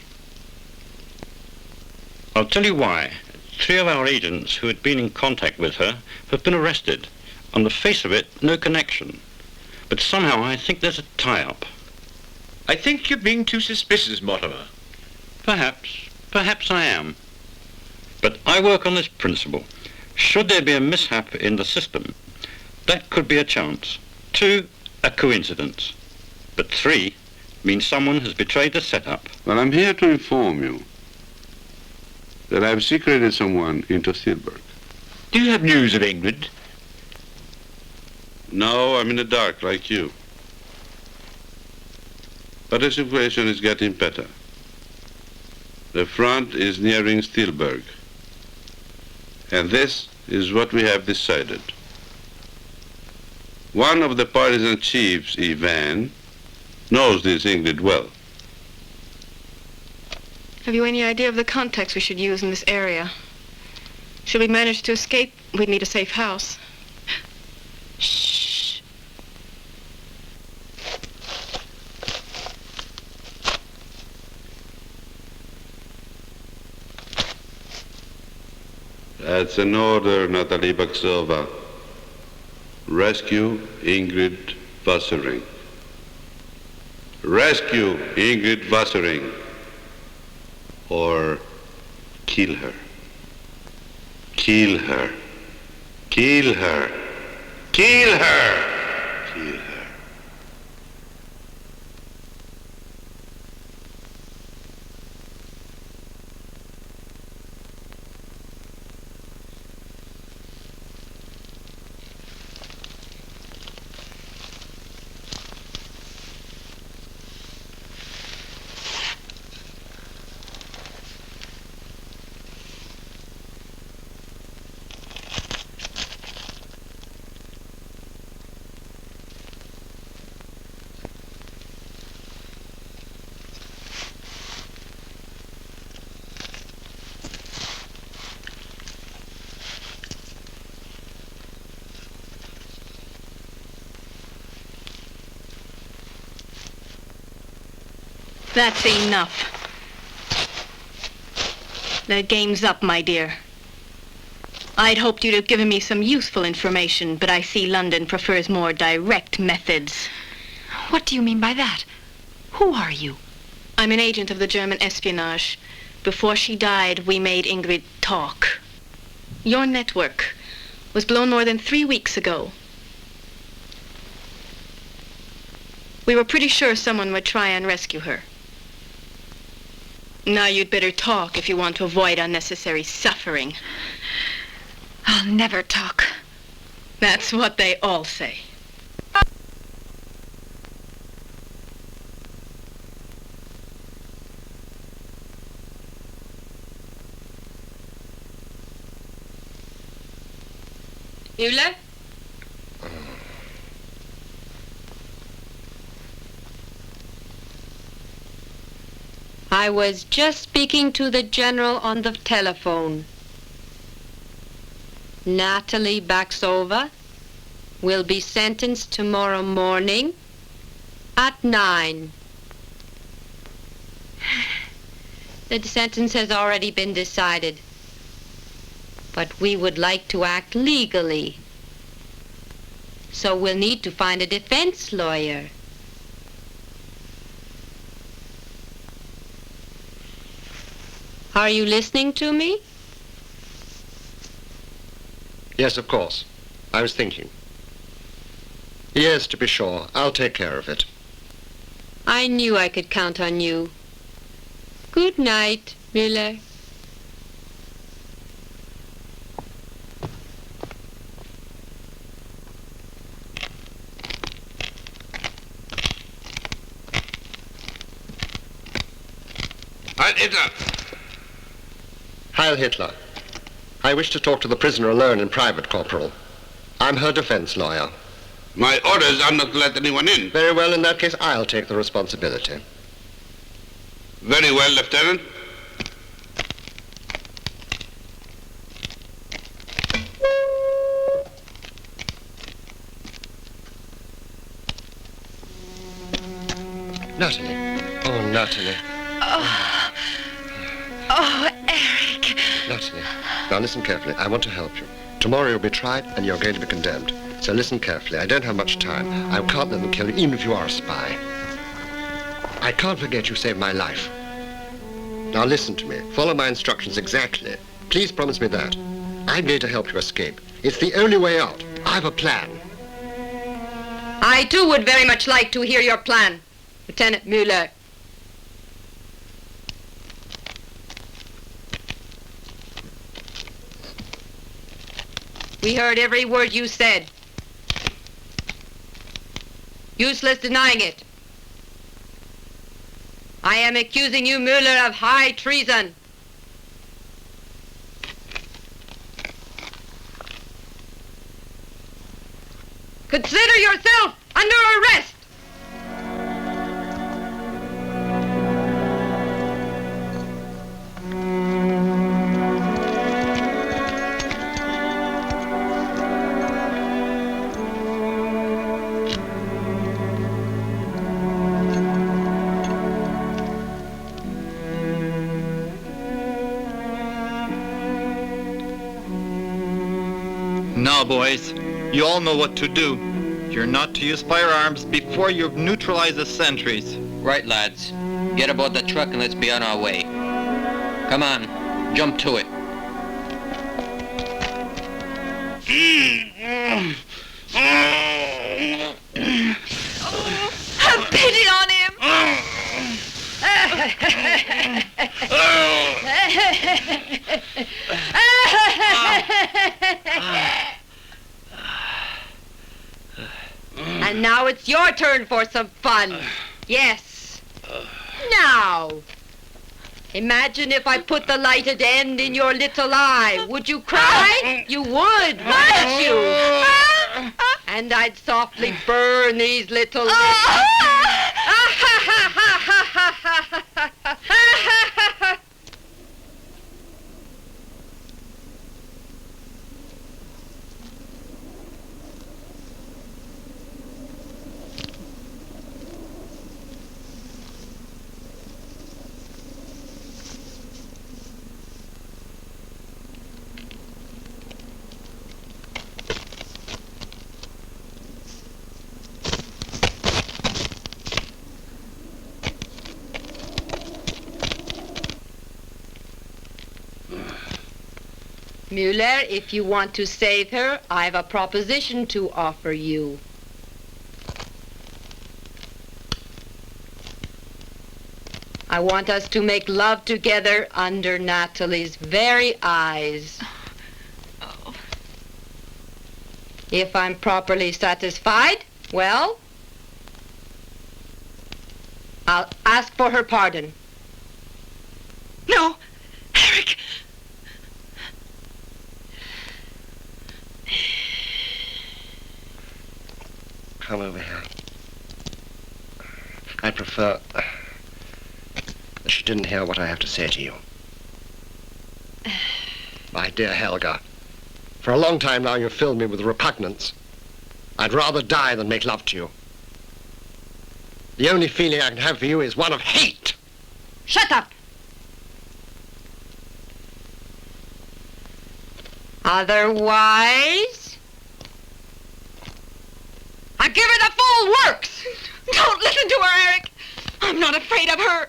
[SPEAKER 11] I'll tell you why. 3 of our agents who had been in contact with her have been arrested. On the face of it, no connection. But somehow I think there's a tie-up.
[SPEAKER 5] I think you're being too suspicious, Mortimer.
[SPEAKER 11] Perhaps I am. But I work on this principle. Should there be a mishap in the system, that could be a chance. 2, a coincidence. But 3 means someone has betrayed the setup.
[SPEAKER 2] Well, I'm here to inform you that I've secreted someone into Stillberg.
[SPEAKER 5] Do you have news of England?
[SPEAKER 2] No, I'm in the dark like you. But the situation is getting better. The front is nearing Stillberg. And this is what we have decided. One of the partisan chiefs, Ivan, knows this Ingrid well.
[SPEAKER 12] Have you any idea of the contacts we should use in this area? Should we manage to escape, we'd need a safe house.
[SPEAKER 1] Shh.
[SPEAKER 2] That's an order, Nathalie Baksova. Rescue Ingrid Wassering. Rescue Ingrid Wassering. Or kill her. Kill her. Kill her. Kill her! Kill her.
[SPEAKER 12] That's enough. The game's up, my dear. I'd hoped you'd have given me some useful information, but I see London prefers more direct methods.
[SPEAKER 1] What do you mean by that? Who are you?
[SPEAKER 12] I'm an agent of the German espionage. Before she died, we made Ingrid talk. Your network was blown more than 3 weeks ago. We were pretty sure someone would try and rescue her. Now you'd better talk if you want to avoid unnecessary suffering.
[SPEAKER 1] I'll never talk.
[SPEAKER 12] That's what they all say.
[SPEAKER 10] Müller? I was just speaking to the general on the telephone. Nathalie Baxova will be sentenced tomorrow morning at 9. The sentence has already been decided, but we would like to act legally. So we'll need to find a defense lawyer. Are you listening to me?
[SPEAKER 4] Yes, of course. I was thinking. Yes, to be sure. I'll take care of it.
[SPEAKER 10] I knew I could count on you. Good night, Müller.
[SPEAKER 15] Heil Hitler!
[SPEAKER 4] Heil Hitler. I wish to talk to the prisoner alone in private, Corporal. I'm her defense lawyer.
[SPEAKER 2] My orders are not to let anyone in.
[SPEAKER 4] Very well, in that case, I'll take the responsibility.
[SPEAKER 2] Very well, Lieutenant.
[SPEAKER 4] Nathalie. Oh, Nathalie.
[SPEAKER 1] Oh, Eric.
[SPEAKER 4] Nathalie. Now listen carefully. I want to help you. Tomorrow you'll be tried and you're going to be condemned. So listen carefully. I don't have much time. I can't let them kill you, even if you are a spy. I can't forget you saved my life. Now listen to me. Follow my instructions exactly. Please promise me that. I'm going to help you escape. It's the only way out. I have a plan.
[SPEAKER 10] I too would very much like to hear your plan, Lieutenant Müller. We heard every word you said. Useless denying it. I am accusing you, Müller, of high treason. Consider yourself under arrest.
[SPEAKER 6] Now, boys, you all know what to do. You're not to use firearms before you've neutralized the sentries.
[SPEAKER 3] Right, lads. Get aboard the truck and let's be on our way. Come on, jump to it.
[SPEAKER 1] Have pity on him.
[SPEAKER 10] And now it's your turn for some fun. Yes. Now. Imagine if I put the lighted end in your little eye. Would you cry? You would, wouldn't you? And I'd softly burn these little lips. Mueller, if you want to save her, I have a proposition to offer you. I want us to make love together under Nathalie's very eyes.
[SPEAKER 1] Oh.
[SPEAKER 10] If I'm properly satisfied, well, I'll ask for her pardon.
[SPEAKER 1] No! Eric!
[SPEAKER 4] Come over here. I prefer that she didn't hear what I have to say to you. My dear Helga, for a long time now you've filled me with repugnance. I'd rather die than make love to you. The only feeling I can have for you is one of hate.
[SPEAKER 10] Shut up! Otherwise, I give her the full works!
[SPEAKER 1] Don't listen to her, Eric! I'm not afraid of her!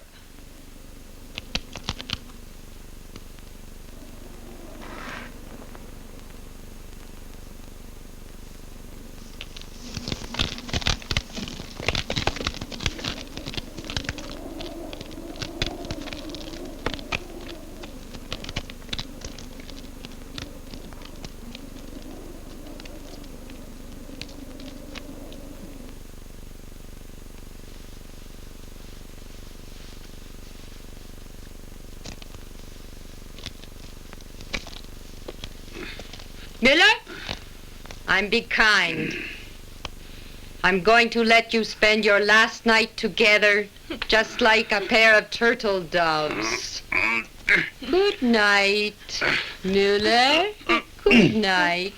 [SPEAKER 10] Miller, I'm be kind. I'm going to let you spend your last night together just like a pair of turtle doves. Good night, Mueller. Good night.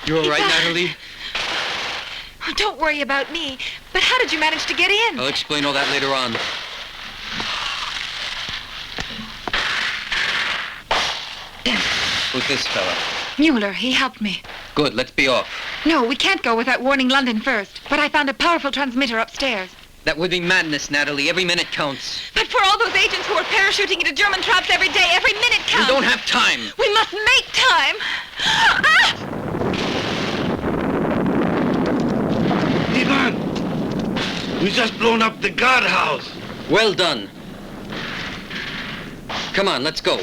[SPEAKER 8] You all right, Nathalie?
[SPEAKER 1] Oh, don't worry about me. But how did you manage to get in?
[SPEAKER 8] I'll explain all that later on. Who's this fella?
[SPEAKER 1] Mueller, he helped me.
[SPEAKER 8] Good, let's be off.
[SPEAKER 1] No, we can't go without warning London first. But I found a powerful transmitter upstairs.
[SPEAKER 8] That would be madness, Nathalie. Every minute counts.
[SPEAKER 1] But for all those agents who are parachuting into German traps every day, every minute counts.
[SPEAKER 8] We don't have time.
[SPEAKER 1] We must make time. Ah!
[SPEAKER 2] Ivan! We just blown up the guardhouse.
[SPEAKER 8] Well done. Come on, let's go.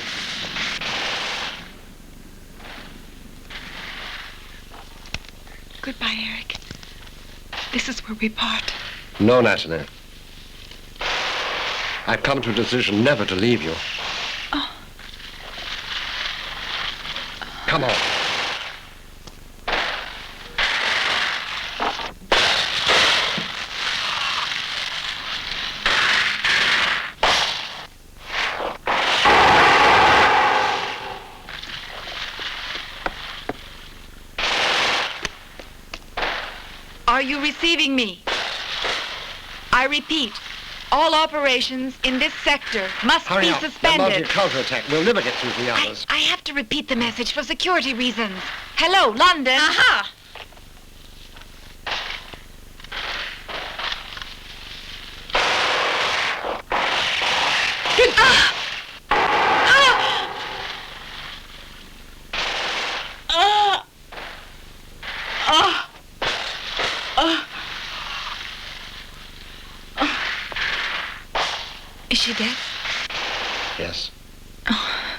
[SPEAKER 1] Goodbye, Eric. This is where we part.
[SPEAKER 4] No, Nathalie. I've come to a decision never to leave you.
[SPEAKER 1] Oh.
[SPEAKER 4] Come on.
[SPEAKER 1] Are you receiving me? I repeat, all operations in this sector must
[SPEAKER 4] Hurry
[SPEAKER 1] be
[SPEAKER 4] up.
[SPEAKER 1] suspended.
[SPEAKER 4] They're mounting a counterattack. We'll never get through the others.
[SPEAKER 1] I have to repeat the message for security reasons. Hello, London. Aha! Is she dead?
[SPEAKER 4] Yes.
[SPEAKER 1] Oh.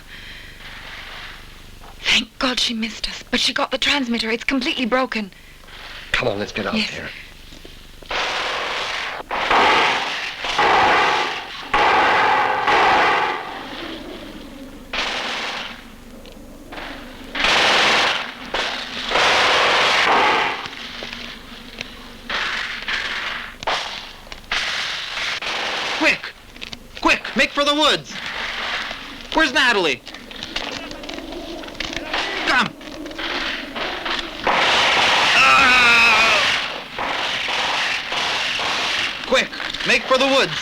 [SPEAKER 1] Thank God she missed us. But she got the transmitter. It's completely broken.
[SPEAKER 4] Come on, let's get out of here.
[SPEAKER 6] woods. Where's Nathalie? Come. Quick, make for the woods.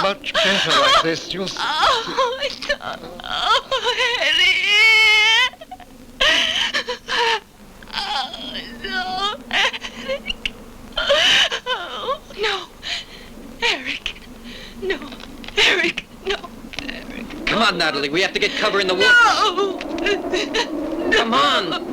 [SPEAKER 4] Much better like this. You'll see.
[SPEAKER 1] No, Eric. No, Eric. No, Eric.
[SPEAKER 3] Come on, Nathalie. We have to get cover in the woods.
[SPEAKER 1] No.
[SPEAKER 3] Come on.